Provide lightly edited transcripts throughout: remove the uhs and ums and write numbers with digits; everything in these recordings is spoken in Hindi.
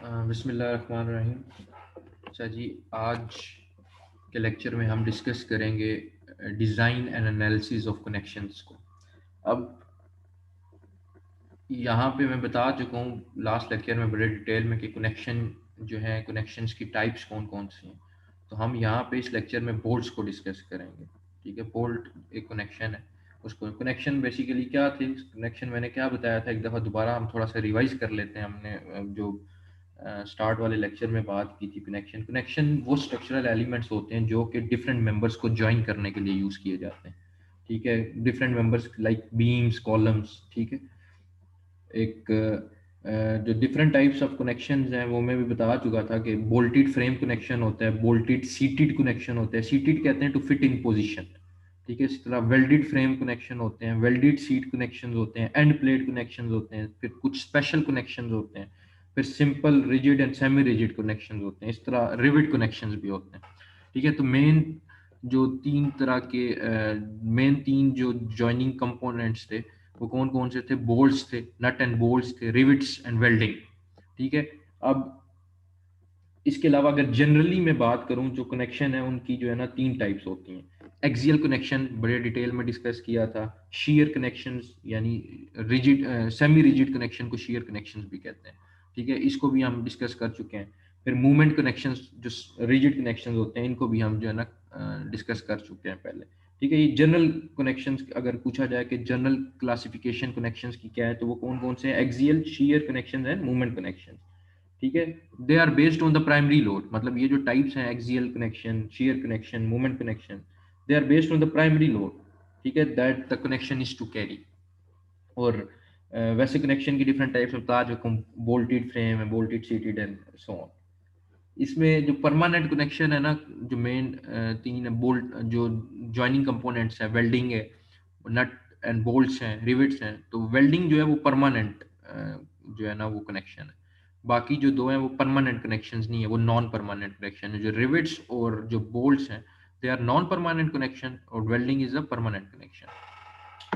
बिस्मिल्लाहिर्रहमानिर्रहीम। अच्छा जी, आज के लेक्चर में हम डिस्कस करेंगे design and analysis of connections को। अब यहाँ पे मैं बता चुका हूँ लास्ट लेक्चर में बड़े डिटेल में कि कनेक्शन जो है, कनेक्शंस की टाइप्स कौन कौन सी हैं। तो हम यहाँ पे इस लेक्चर में बोल्ट्स को डिस्कस करेंगे। ठीक है, बोल्ट एक कनेक्शन है। उसको कनेक्शन बेसिकली क्या थी, कनेक्शन मैंने क्या बताया था, एक दफ़ा दोबारा हम थोड़ा सा रिवाइज कर लेते हैं। हमने जो स्टार्ट वाले लेक्चर में बात की थी, कनेक्शन कनेक्शन वो स्ट्रक्चरल एलिमेंट्स होते हैं जो कि डिफरेंट मेंबर्स को ज्वाइन करने के लिए यूज़ किए जाते हैं। ठीक है, different members like beams, columns. ठीक है, एक जो डिफरेंट टाइप्स ऑफ कनेक्शंस हैं वो मैं भी बता चुका था कि बोल्टेड फ्रेम कनेक्शन होता है, बोल्टेड सीटेड कनेक्शन होता है। सीटेड कहते हैं टू फिट इन पोजीशन। ठीक है, इस तरह वेल्डेड फ्रेम कनेक्शन होते हैं, वेल्डेड सीट कनेक्शंस होते हैं, एंड प्लेट कनेक्शंस होते हैं, फिर कुछ स्पेशल कनेक्शंस होते हैं, फिर simple, rigid and semi rigid connections होते हैं। इस तरह रिविट कनेक्शंस भी होते हैं। ठीक है, तो मेन जो तीन तरह के मेन तीन जो जॉइनिंग कंपोनेंट्स थे वो कौन कौन से थे? बोल्ट्स थे, नट एंड बोल्ट्स थे, रिविट्स एंड वेल्डिंग। ठीक है, अब इसके अलावा अगर जनरली मैं बात करूं, जो कनेक्शन है उनकी जो है ना तीन टाइप्स होती हैं। एक्सियल कनेक्शन बड़े डिटेल में डिस्कस किया था। शीयर कनेक्शंस यानी रिजिड, सेमी रिजिड कनेक्शन को शीयर कनेक्शंस भी कहते हैं। ठीक है, इसको भी हम डिस्कस कर चुके हैं। फिर मूवमेंट कनेक्शंस जो रिजिड कनेक्शंस होते हैं, इनको भी हम जो है ना डिस्कस कर चुके हैं पहले। ठीक है, ये जनरल कनेक्शंस अगर पूछा जाए कि जनरल क्लासिफिकेशन कनेक्शंस की क्या है, तो वो कौन कौन से हैं? Axial, shear connections and movement connections. ठीक है, they are based on the primary load. मतलब ये जो टाइप्स हैं, axial connection, shear connection, movement connection, they are based on the primary load. ठीक है, that the connection is to carry. और वैसे कनेक्शन की डिफरेंट टाइप्स बता चुका हूँ, बोल्टेड फ्रेम है, bolted seated and so on. इसमें जो परमानेंट कनेक्शन है ना, जो मेन तीन है बोल्ट, जो ज्वाइनिंग कंपोनेंट्स है, वेल्डिंग है, नट एंड बोल्ट्स हैं, रिविट्स हैं। तो वेल्डिंग जो है वो परमानेंट जो है ना वो कनेक्शन है। बाकी जो दो हैं वो परमानेंट कनेक्शंस नहीं है, वो नॉन परमानेंट कनेक्शन है। जो रिविट्स और जो बोल्ट्स हैं, they are non permanent connection, और welding is a permanent connection.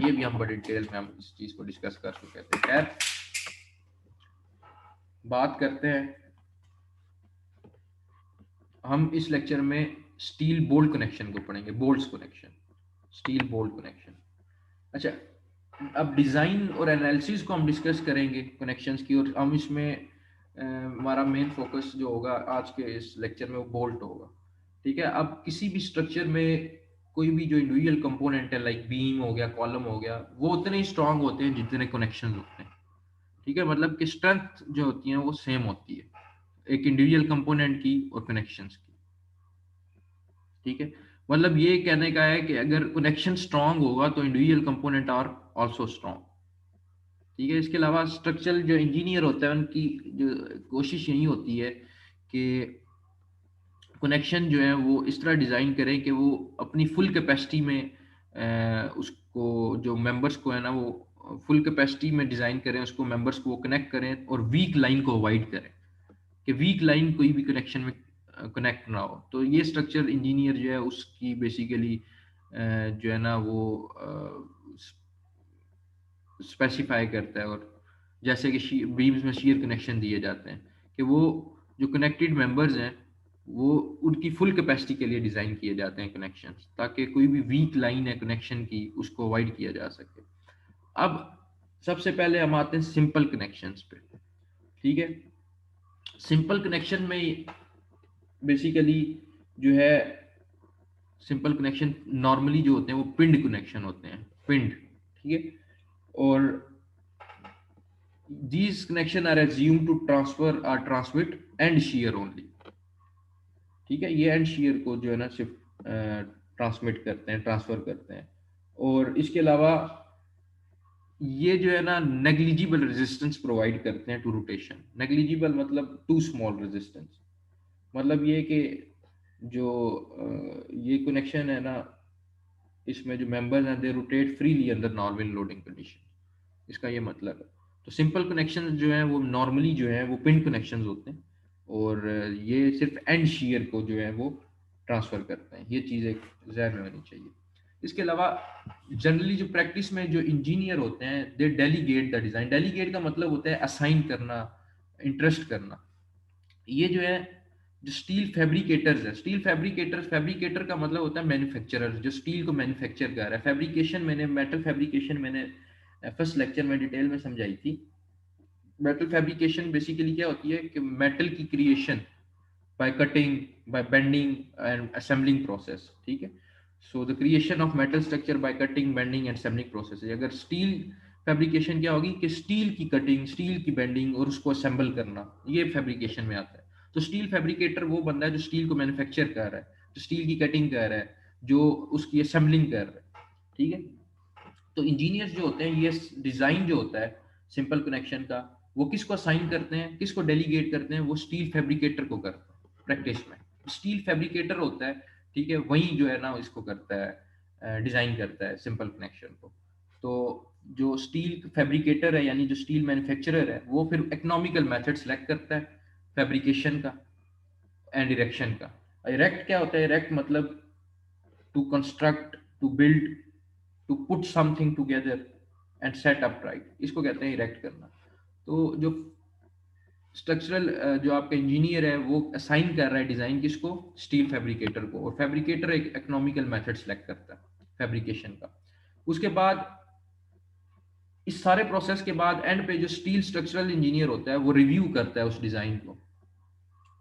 ये भी हम बड़े डिटेल में हम इस चीज को डिस्कस कर चुके थे। खैर, बात करते हैं हम इस लेक्चर में स्टील बोल्ट कनेक्शन को पढ़ेंगे। Bolts connection, steel bolt connection. अच्छा, अब डिज़ाइन और एनालिसिस को हम डिस्कस करेंगे कनेक्शंस की, और हम इसमें हमारा मेन फोकस जो होगा आज के इस लेक्चर में वो बोल्ट होगा। ठीक है, अब किसी भी स्ट्रक्चर में कोई भी जो इंडिविजुअल कंपोनेंट है, लाइक बीम हो गया, कॉलम हो गया, वो उतने ही स्ट्रांग होते हैं जितने कनेक्शन होते हैं। ठीक है, मतलब कि स्ट्रेंथ जो होती है वो सेम होती है एक इंडिविजुअल कंपोनेंट की और कनेक्शंस की। ठीक है, मतलब ये कहने का है कि अगर कनेक्शन स्ट्रांग होगा तो individual component are also strong. ठीक है, इसके अलावा स्ट्रक्चरल जो इंजीनियर होता है उनकी जो कोशिश यही होती है कि कनेक्शन जो है वो इस तरह डिज़ाइन करें कि वो अपनी फुल कैपेसिटी में उसको जो मेंबर्स को है ना वो फुल कैपेसिटी में डिज़ाइन करें, उसको मेंबर्स को वो कनेक्ट करें और वीक लाइन को अवॉइड करें कि वीक लाइन कोई भी कनेक्शन में कनेक्ट ना हो। तो ये स्ट्रक्चर इंजीनियर जो है उसकी बेसिकली जो है ना वो स्पेसिफाई करता है। और जैसे कि बीम्स में शीयर कनेक्शन दिए जाते हैं कि वो जो कनेक्टेड मेंबर्स हैं वो उनकी फुल कैपेसिटी के लिए डिज़ाइन किए जाते हैं कनेक्शंस, ताकि कोई भी वीक लाइन है कनेक्शन की उसको अवॉइड किया जा सके। अब सबसे पहले हम आते हैं सिंपल कनेक्शंस पे। ठीक है, सिंपल कनेक्शन में बेसिकली जो है, सिंपल कनेक्शन नॉर्मली जो होते हैं वो पिंड कनेक्शन होते हैं, पिंड। ठीक है, और these connection are assumed to transfer or transmit end shear only। ठीक है, ये एंड shear को जो है ना सिर्फ ट्रांसमिट करते हैं, ट्रांसफर करते हैं। और इसके अलावा ये जो है ना नेग्लिजिबल रेजिस्टेंस प्रोवाइड करते हैं टू रोटेशन। नेग्लिजिबल मतलब टू स्मॉल रेजिस्टेंस। मतलब ये कि जो ये कनेक्शन है ना, इसमें जो मेंबर्स हैं they rotate freely under normal loading condition. इसका ये मतलब है। तो सिंपल कनेक्शन जो है वो नॉर्मली जो है वो पिन कनेक्शंस होते हैं, और ये सिर्फ एंड शीयर को जो है वो ट्रांसफर करते हैं। ये चीज़ एक जहन में होनी चाहिए। इसके अलावा जनरली जो प्रैक्टिस में जो इंजीनियर होते हैं दे डेलीगेट द डिज़ाइन। डेलीगेट का मतलब होता है असाइन करना, इंटरेस्ट करना। ये जो है जो स्टील फैब्रिकेटर्स है, स्टील फैब्रिकेटर्स, फैब्रिकेटर का मतलब होता है मैन्युफैक्चरर, जो स्टील को मैन्युफैक्चर कर रहा है। फैब्रिकेशन मैंने मेटल फैब्रिकेशन मैंने फर्स्ट लेक्चर में डिटेल में समझाई थी। मेटल फैब्रिकेशन बेसिकली क्या होती है कि मेटल की creation by cutting, by bending and assembling process, ठीक है। So the creation of metal structure by cutting, bending and assembling process है। अगर स्टील फैब्रिकेशन क्या होगी कि स्टील की कटिंग, स्टील की बेंडिंग और उसको असेंबल करना, ये फैब्रिकेशन में आता है। तो स्टील फैब्रिकेटर वो बंदा है जो स्टील को मैन्युफैक्चर कर रहा है, जो स्टील की कटिंग कर रहा है, जो उसकी असेंबलिंग कर रहा है, ठीक है। तो इंजीनियर्स जो होते हैं, ये डिजाइन जो होता है सिंपल कनेक्शन का, वो किसको असाइन करते हैं, किसको डेलीगेट करते हैं, वो स्टील फैब्रिकेटर को करते हैं प्रैक्टिस में। स्टील फैब्रिकेटर होता है, ठीक है, वही जो है ना इसको करता है, डिजाइन करता है सिंपल कनेक्शन को। तो जो स्टील फैब्रिकेटर है यानी जो स्टील मैन्युफैक्चरर है, वो फिर इकोनॉमिकल मेथड सेलेक्ट करता है फैब्रिकेशन का एंड इरेक्शन का। इरेक्ट क्या होता है, इरेक्ट मतलब to construct, to build, to put something together and set up right, इसको कहते हैं इरेक्ट करना। तो जो स्ट्रक्चरल जो आपका इंजीनियर है वो असाइन कर रहा है डिजाइन किसको, स्टील फैब्रिकेटर को, और फैब्रिकेटर एक इकोनॉमिकल मेथड सेलेक्ट करता है फैब्रिकेशन का। उसके बाद इस सारे प्रोसेस के बाद एंड पे जो स्टील स्ट्रक्चरल इंजीनियर होता है वो रिव्यू करता है उस डिजाइन को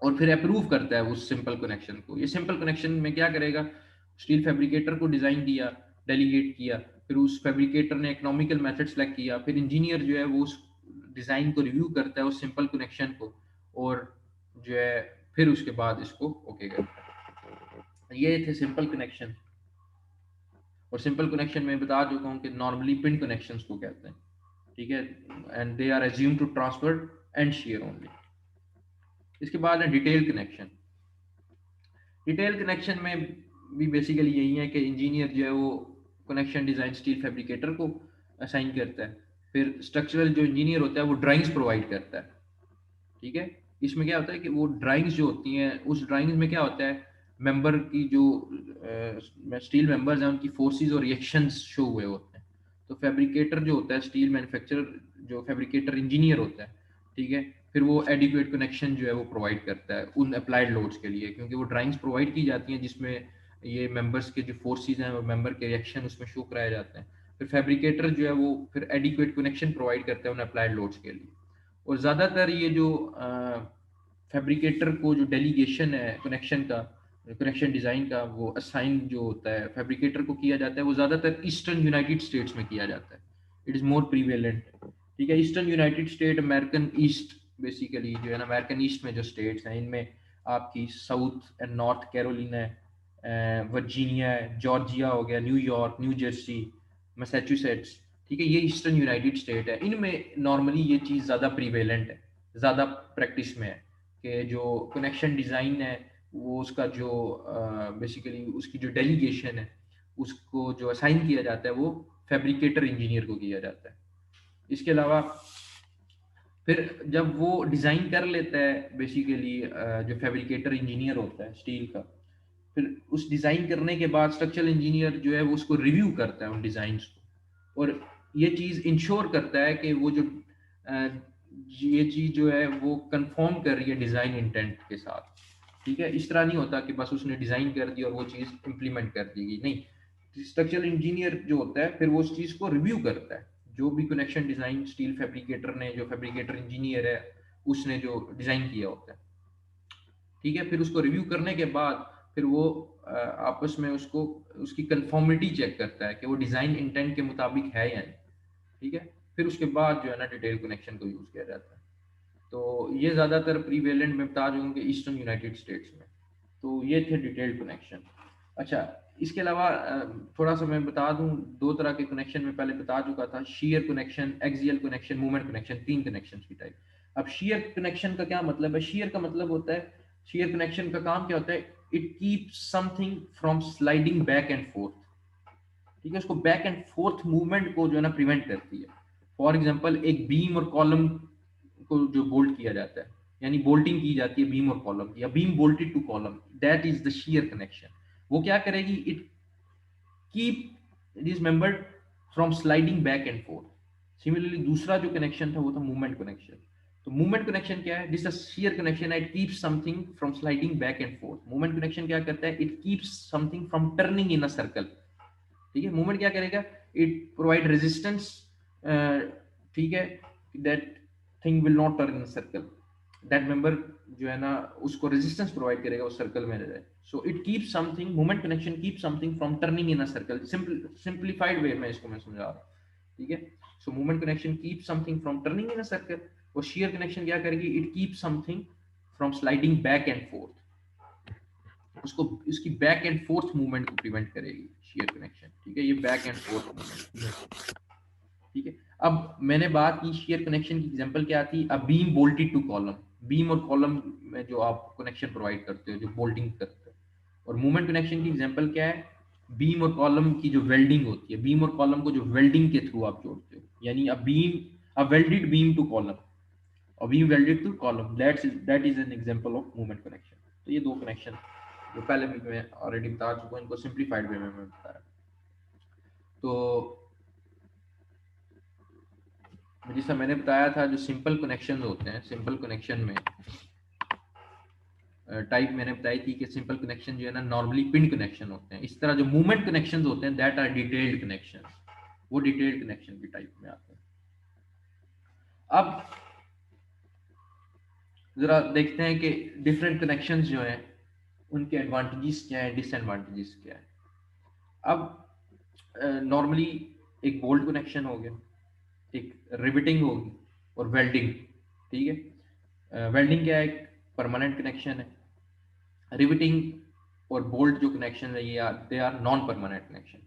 और फिर अप्रूव करता है उस सिंपल कनेक्शन को। ये सिंपल कनेक्शन में क्या करेगा, स्टील फैब्रिकेटर को डिजाइन दिया, डेलीगेट किया, फिर उस फैब्रिकेटर ने इकोनॉमिकल मेथड सेलेक्ट किया, फिर इंजीनियर जो है वो उस डिजाइन को रिव्यू करता है उस सिंपल कनेक्शन को, और जो है फिर उसके बाद इसको ओके करता है। ये थे सिंपल कनेक्शन। और सिंपल कनेक्शन में बता चुका हूँ कि नॉर्मली पिन कनेक्शंस को कहते हैं, ठीक है, and they are assume to transfer and shear only. इसके बाद है डिटेल कनेक्शन। डिटेल कनेक्शन में भी बेसिकली यही है कि इंजीनियर जो है वो कनेक्शन डिज़ाइन स्टील फैब्रिकेटर को असाइन करता है, फिर स्ट्रक्चरल जो इंजीनियर होता है वो ड्राइंग्स प्रोवाइड करता है, ठीक है। इसमें क्या होता है कि वो ड्राइंग्स जो होती हैं, उस ड्राइंग्स में क्या होता है, मेंबर की जो स्टील मेंबर्स हैं उनकी फोर्सेस और रिएक्शंस शो हुए होते हैं। तो फैब्रिकेटर जो होता है, स्टील मैन्युफैक्चरर जो फैब्रिकेटर इंजीनियर होता है, ठीक है, फिर वो एडिक्वेट कनेक्शन जो है वो प्रोवाइड करता है उन अप्लाइड लोड्स के लिए, क्योंकि वो ड्राइंग्स प्रोवाइड की जाती हैं जिसमें ये मेंबर्स के जो फोर्सेस हैं और मेंबर के रिएक्शन उसमें शो कराए जाते हैं। फिर फैब्रिकेटर जो है वो फिर एडिक्वेट कनेक्शन प्रोवाइड करता है उन अप्लाइड लोड्स के लिए। और ज़्यादातर ये जो फैब्रिकेटर को जो डेलीगेशन है कनेक्शन का, कनेक्शन डिज़ाइन का, वो असाइन जो होता है फैब्रिकेटर को किया जाता है, वो ज़्यादातर ईस्टर्न यूनाइटेड स्टेट्स में किया जाता है। इट इज़ मोर प्रीवेलेंट, ठीक है। Eastern United state, American east, basically जो है ना अमेरिकन ईस्ट में जो स्टेट्स हैं इनमें आपकी साउथ एंड नॉर्थ कैरोलिना है, वर्जीनिया है, जॉर्जिया हो गया, न्यूयॉर्क, न्यू जर्सी, मैसाचुसेट्स, ठीक है, ये ईस्टर्न यूनाइटेड स्टेट है। इनमें नॉर्मली ये चीज़ ज़्यादा प्रीवेलेंट है, ज़्यादा प्रैक्टिस में है कि जो कनेक्शन डिज़ाइन है वो उसका जो बेसिकली उसकी जो डेलीगेशन है उसको जो असाइन किया जाता है वो फैब्रिकेटर इंजीनियर को किया जाता है। इसके अलावा फिर जब वो डिज़ाइन कर लेता है बेसिकली जो फैब्रिकेटर इंजीनियर होता है स्टील का, फिर उस डिज़ाइन करने के बाद स्ट्रक्चरल इंजीनियर जो है वो उसको रिव्यू करता है उन डिज़ाइंस को, और ये चीज़ इंश्योर करता है कि वो जो ये चीज़ जो है वो कंफर्म कर रही है डिज़ाइन इंटेंट के साथ, ठीक है। इस तरह नहीं होता कि बस उसने डिज़ाइन कर दी और वो चीज़ इम्प्लीमेंट कर देगी, नहीं। स्ट्रक्चरल इंजीनियर जो होता है फिर वो उस चीज़ को रिव्यू करता है, जो भी कनेक्शन डिज़ाइन स्टील फैब्रिकेटर ने, जो फैब्रिकेटर इंजीनियर है उसने जो डिज़ाइन किया होता है, ठीक है, फिर उसको रिव्यू करने के बाद फिर वो आपस में उसको उसकी कंफर्मिटी चेक करता है कि वो डिज़ाइन इंटेंट के मुताबिक है या नहीं, ठीक है। फिर उसके बाद जो है ना डिटेल कनेक्शन को यूज़ किया जाता है। तो ये ज़्यादातर प्रीवेलेंट में बता दूँ कि ईस्टर्न यूनाइटेड स्टेट्स में। तो ये थे डिटेल्ड कनेक्शन। अच्छा, इसके अलावा थोड़ा सा मैं बता दूं, दो तरह के कनेक्शन में पहले बता चुका था, share connection, axial connection, movement connection, तीन कनेक्शन की टाइप। अब शेयर कनेक्शन का क्या मतलब है, शेयर का मतलब होता है, शेयर कनेक्शन का काम क्या होता है, it keeps something from sliding back and fourth, ठीक है, उसको बैक एंड फोर्थ मूवमेंट को जो है ना प्रिवेंट करती है। फॉर एग्जाम्पल एक बीम और कॉलम को जो बोल्ट किया जाता है, यानी बोल्टिंग की जाती है बीम और कॉलम की, या beam bolted to column, that is the shear connection. वो क्या करेगी, it keep this member from sliding back and forth. Similarly दूसरा जो कनेक्शन था वो था मूवमेंट कनेक्शन। तो मूवमेंट कनेक्शन क्या है? This is shear connection, it keeps something from sliding back and forth. Movement connection क्या करता है? It keeps something from turning in a circle. ठीक है, मूवमेंट क्या करेगा? इट प्रोवाइड रेजिस्टेंस, ठीक है, that thing will not turn in circle, that member जो है ना उसको रेजिस्टेंस प्रोवाइड करेगा उस सर्कल में रहे। So it keep something, movement connection keep something from turning in a circle. Simplified way में इसको मैं समझा रहा हूँ। ठीक है, so movement connection keep something from turning in a circle, और शेयर कनेक्शन क्या करेगी? It keep something from sliding back and forth, उसको इसकी बैक एंड फोर्थ मूवमेंट को प्रिवेंट करेगी शेयर कनेक्शन। ठीक है, ये बैक एंड फोर्थ मूवमेंट। ठीक है, अब मैंने बात की शेयर कनेक्शन की एग्जांपल क्या थी? A beam bolted to column. Beam और कॉलम में जो आप कनेक्शन प्रोवाइड करते हो, जो बोल्टिंग करते हो। और मूवमेंट कनेक्शन की एग्जांपल क्या है? बीम और कॉलम की जो वेल्डिंग होती है, बीम और कॉलम को जो वेल्डिंग के थ्रू आप जोड़ते हो, यानी a welded beam to column, और beam welded to column, that is an example of movement connection. तो ये दो कनेक्शन जो पहले भी मैं ऑलरेडी बता चुका हूँ, इनको सिंप्लीफाइड वे में मैं बताया। तो जैसा मैंने बताया था, जो सिंपल कनेक्शन होते हैं, सिंपल कनेक्शन में टाइप मैंने बताई थी कि सिंपल कनेक्शन जो है ना नॉर्मली पिन कनेक्शन होते हैं। इस तरह जो मूवमेंट कनेक्शन होते हैं दैट आर डिटेल्ड कनेक्शन, वो डिटेल्ड कनेक्शन की टाइप में आते हैं। अब जरा देखते हैं कि डिफरेंट कनेक्शंस जो हैं उनके एडवांटेजेस क्या है, डिसएडवांटेजेस क्या है। अब नॉर्मली एक बोल्ट कनेक्शन हो गया, एक रिवेटिंग होगी, और वेल्डिंग। ठीक है, वेल्डिंग क्या है? एक परमानेंट कनेक्शन है। रिवेटिंग और बोल्ट जो कनेक्शन है ये they are non permanent connection.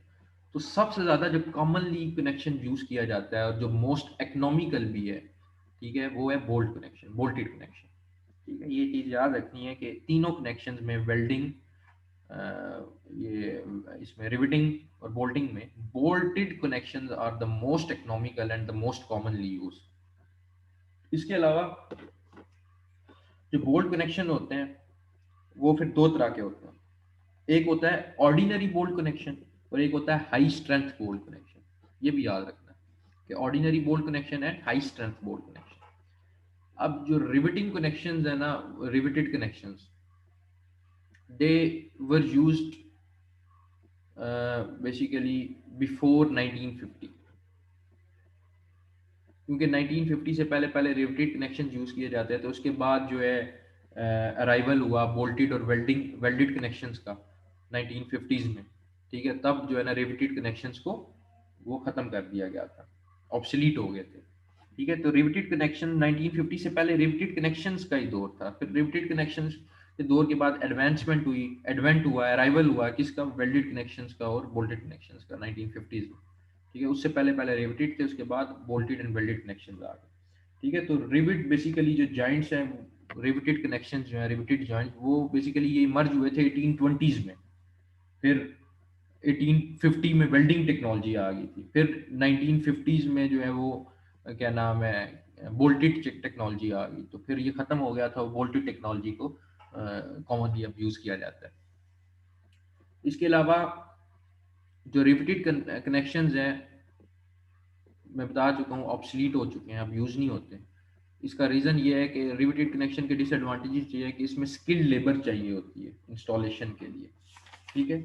तो सबसे ज़्यादा जो कॉमनली कनेक्शन यूज किया जाता है और जो मोस्ट इकोनॉमिकल भी है, ठीक है, वो है बोल्ट कनेक्शन, बोल्टेड कनेक्शन। ठीक है, ये चीज़ याद रखनी है कि तीनों कनेक्शंस में वेल्डिंग, ये इसमें रिवेटिंग और बोल्टिंग में bolted connections are the most economical and the most commonly use. इसके अलावा जो बोल्ट कनेक्शन होते हैं वो फिर दो तरह के होते हैं। एक होता है ऑर्डिनरी बोल्ट कनेक्शन, और एक होता है हाई स्ट्रेंथ बोल्ट कनेक्शन। ये भी याद रखना है कि ऑर्डिनरी बोल्ट कनेक्शन है, हाई स्ट्रेंथ बोल्ट कनेक्शन। अब जो रिवेटिंग कनेक्शंस है ना, riveted connections, they were used basically before 1950, क्योंकि 1950 से पहले पहले रिवेटेड कनेक्शन यूज किए जाते हैं। तो उसके बाद जो है अराइवल हुआ बोल्टेड और वेल्डेड कनेक्शंस का 1950s में। ठीक है, तब जो है ना रिवेटेड कनेक्शंस को वो खत्म कर दिया गया था, ऑब्सलीट हो गए थे। ठीक है, तो रिवेटेड कनेक्शन 1950 से पहले रिवेटेड कनेक्शंस का ही दौर था। फिर रिवेटेड कनेक्शंस के दौर के बाद एडवांसमेंट हुई, एडवेंट हुआ, अराइवल हुआ किसका? वेल्डेड कनेक्शंस का और बोल्टेड कनेक्शंस का 1950s में। ठीक है, उससे पहले पहले रिवेटेड थे, उसके बाद बोल्टेड एंड वेल्डेड कनेक्शन आ गए। ठीक है, तो रिवेट बेसिकली जो जॉइंट्स हैं, रिवेटेड कनेक्शन जो है, रिवेटेड जॉइंट, वो बेसिकली ये मर्ज हुए थे 1820s में। फिर 1850 में वेल्डिंग टेक्नोलॉजी आ गई थी। फिर 1950s में जो है वो क्या नाम है, बोल्टेड टेक्नोलॉजी आ गई। तो फिर ये खत्म हो गया था, बोल्टेड टेक्नोलॉजी को कॉमनली अब यूज किया जाता है। इसके अलावा जो रिवेटेड कनेक्शंस हैं, मैं बता चुका हूँ, ऑब्सलीट हो चुके हैं, अब यूज नहीं होते। इसका रीज़न ये है कि रिवेटेड कनेक्शन के डिसएडवांटेजेस ये है कि इसमें स्किल्ड लेबर चाहिए होती है इंस्टॉलेशन के लिए। ठीक है,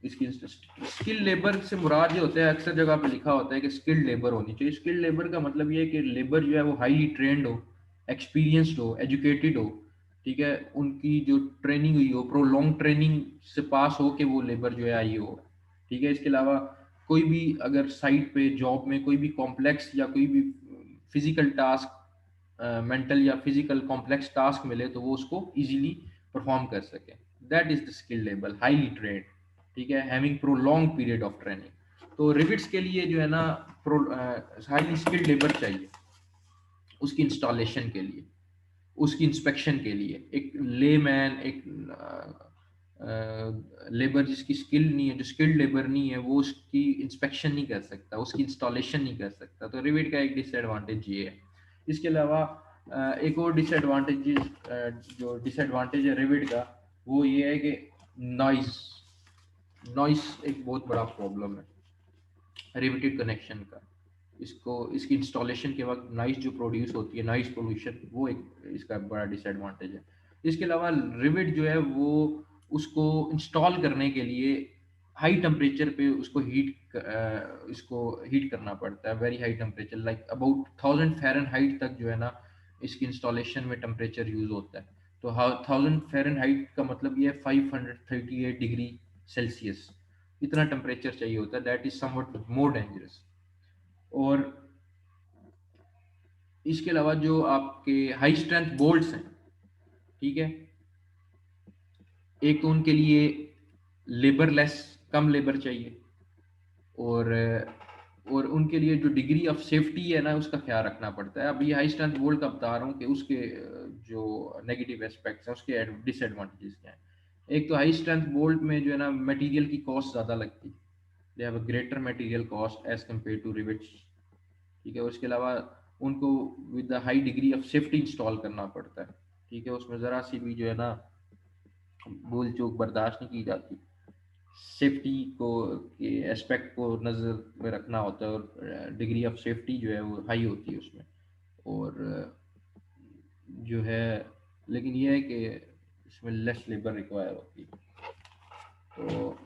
इसकी स्किल्ड लेबर से मुराद ये होता है, अक्सर जगह पे लिखा होता है कि स्किल्ड लेबर होनी चाहिए। स्किल्ड लेबर का मतलब ये है कि लेबर जो है वो हाईली ट्रेंड हो, एक्सपीरियंस्ड हो, एजुकेटेड हो। ठीक है, उनकी जो ट्रेनिंग हुई हो, प्रोलॉन्ग ट्रेनिंग से पास हो के वो लेबर जो है आई हो। ठीक है, इसके अलावा कोई भी अगर साइट पे जॉब में कोई भी कॉम्प्लेक्स या कोई भी फिजिकल टास्क, मेंटल या फिजिकल कॉम्प्लेक्स टास्क मिले तो वो उसको इजीली परफॉर्म कर सके, that is the skill level, highly trend. ठीक है, having prolong period of training. तो रिविट्स के लिए जो है ना हाईली स्किल्ड लेबर चाहिए, उसकी इंस्टॉलेशन के लिए, उसकी इंस्पेक्शन के लिए। एक लेमैन, एक लेबर जिसकी स्किल नहीं है, जो स्किल्ड लेबर नहीं है, वो उसकी इंस्पेक्शन नहीं कर सकता, उसकी इंस्टॉलेशन नहीं कर सकता। तो रिविट का एक डिसएडवांटेज ये है। इसके अलावा एक और जो डिसएडवांटेज है रिविट का, वो ये है कि नॉइस, नॉइस एक बहुत बड़ा प्रॉब्लम है रिवेटेड कनेक्शन का। इसको इसकी इंस्टॉलेशन के वक्त नॉइस जो प्रोड्यूस होती है, नॉइस पोल्यूशन, वो एक इसका बड़ा डिसएडवांटेज है। इसके अलावा रिविट जो है वो उसको इंस्टॉल करने के लिए हाई टेम्परेचर पे उसको इसको हीट करना पड़ता है, very high temperature, like about 1000 Fahrenheit तक जो है ना इसकी इंस्टॉलेशन में टेम्परेचर यूज़ होता है। तो 1000 फ़ारेनहाइट का मतलब ये 538 डिग्री सेल्सियस, इतना टेम्परेचर चाहिए होता है, that is somewhat more dangerous. और इसके अलावा जो आपके हाई स्ट्रेंथ बोल्ट्स हैं, ठीक है, एक तो उनके लिए लेबर लेस, कम लेबर चाहिए, और उनके लिए जो डिग्री ऑफ सेफ्टी है ना उसका ख्याल रखना पड़ता है। अब ये हाई स्ट्रेंथ बोल्ट का बता रहा हूँ कि उसके जो नेगेटिव एस्पेक्ट्स हैं, उसके डिसएडवांटेजेस क्या हैं। एक तो हाई स्ट्रेंथ बोल्ट में जो है ना मटेरियल की कॉस्ट ज़्यादा लगती है, they have a greater material cost as compare to rivets, ठीक है। उसके अलावा उनको with the high degree of safety install करना पड़ता है, ठीक है। उसमें ज़रा सी भी जो है ना भूल चूक बर्दाश्त नहीं की जाती, सेफ्टी को के एस्पेक्ट को नज़र में रखना होता है, और डिग्री ऑफ सेफ्टी जो है वो हाई होती है उसमें। और जो है, लेकिन ये है कि इसमें लेस लेबर रिक्वायर होती है। तो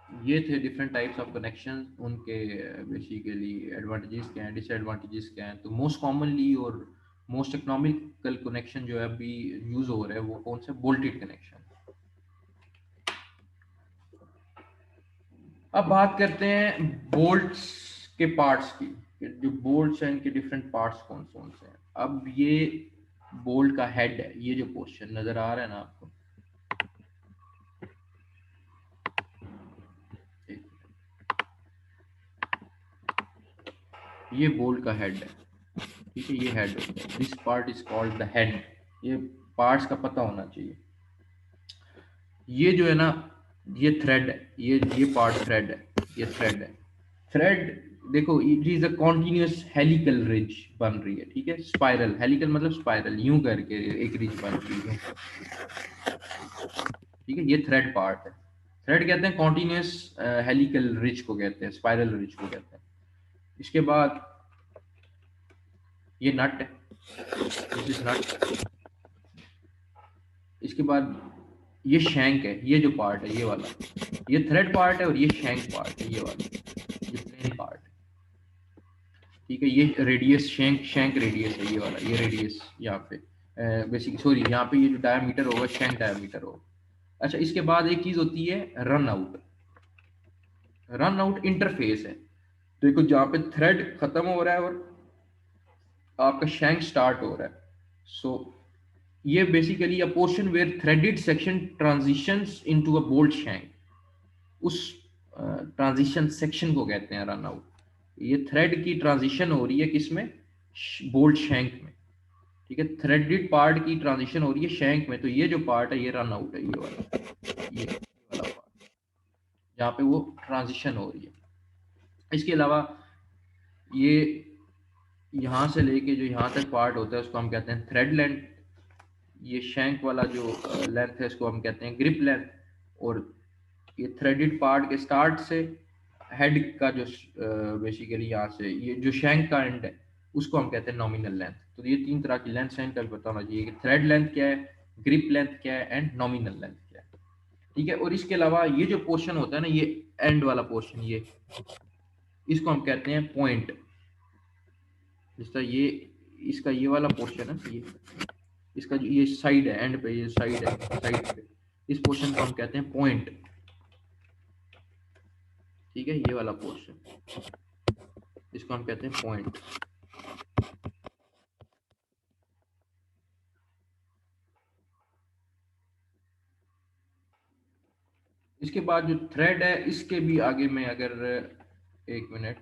ये थे डिफरेंट टाइप्स ऑफ कनेक्शन, उनके बेसिकली एडवांटेजेस क्या हैं, डिसएडवांटेजेस क्या हैं। तो मोस्ट कॉमनली और मोस्ट इकोनॉमिकल कनेक्शन जो है अभी यूज़ हो रहा है वो कौन सा, बोल्टेड कनेक्शन। अब बात करते हैं बोल्ट्स के पार्ट्स की, कि जो बोल्ट्स हैं इनके डिफरेंट पार्ट्स कौन कौन से हैं। अब ये बोल्ट का हेड है, ये जो पोर्शन नजर आ रहा है ना आपको, ये बोल्ट का हेड है, ठीक है, ये हेड होता है, this part is called the head. ये पार्ट्स का पता होना चाहिए। ये जो है ना, ये थ्रेड है, ये पार्ट थ्रेड है, ये थ्रेड है। थ्रेड, देखो it is a continuous helical ridge बन रही है, ठीक है, स्पाइरल, हेलिकल मतलब स्पाइरल, यूं करके एक रिज बन रही है, ठीक है। ये थ्रेड पार्ट है, थ्रेड कहते हैं कॉन्टिन्यूस हेलिकल रिज को कहते हैं, स्पाइरल रिज को कहते हैं। इसके बाद ये नट है, दिस इज नट। इसके बाद ये शैंक है, ये जो पार्ट है ये वाला, ये थ्रेड पार्ट है, और ये शैंक पार्ट है, ये वाला, ये प्लेन पार्ट है, ठीक है। ये रेडियस, शैंक शैंक रेडियस है, ये वाला, ये रेडियस यहाँ पे बेसिक, सॉरी, यहाँ पे ये जो डायमीटर होगा शैंक डायमीटर होगा। अच्छा, इसके बाद एक चीज होती है run out. Run out interface है, देखो जहाँ पे थ्रेड खत्म हो रहा है और आपका शैंक स्टार्ट हो रहा है, सो ये basically a portion where threaded section transitions into a bolt shank, उस ट्रांजिशन सेक्शन को कहते हैं रन आउट। ये थ्रेड की ट्रांजिशन हो रही है किसमें, बोल्ट शैंक में, ठीक है। थ्रेडेड पार्ट की ट्रांजिशन हो रही है शैंक में, तो ये जो पार्ट है ये रन आउट है, ये वाला, ये वाला पार्ट जहाँ पे वो ट्रांजिशन हो रही है। इसके अलावा ये यहाँ से लेके जो यहाँ तक पार्ट होता है उसको हम कहते हैं थ्रेड लेंथ। ये शैंक वाला जो लेंथ है इसको हम कहते हैं ग्रिप लेंथ। और ये थ्रेडेड पार्ट के स्टार्ट से हेड का जो बेसिकली यहाँ से ये जो शैंक का एंड है उसको हम कहते हैं नॉमिनल लेंथ। तो ये तीन तरह की लेंथ है, इनका भी पता होना चाहिए कि थ्रेड लेंथ क्या है, ग्रिप लेंथ क्या है, एंड नॉमिनल लेंथ क्या है, ठीक है। और इसके अलावा ये जो पोर्शन होता है ना, ये एंड वाला पोर्शन, ये इसको हम कहते हैं पॉइंट। जिसका ये इसका ये वाला पोर्शन है, ये इसका जो ये साइड है, एंड पे ये साइड है, साइड पे इस पोर्शन को हम कहते हैं पॉइंट, ठीक है, ये वाला पोर्शन इसको हम कहते हैं पॉइंट। इसके बाद जो थ्रेड है इसके भी आगे में अगर, एक मिनट,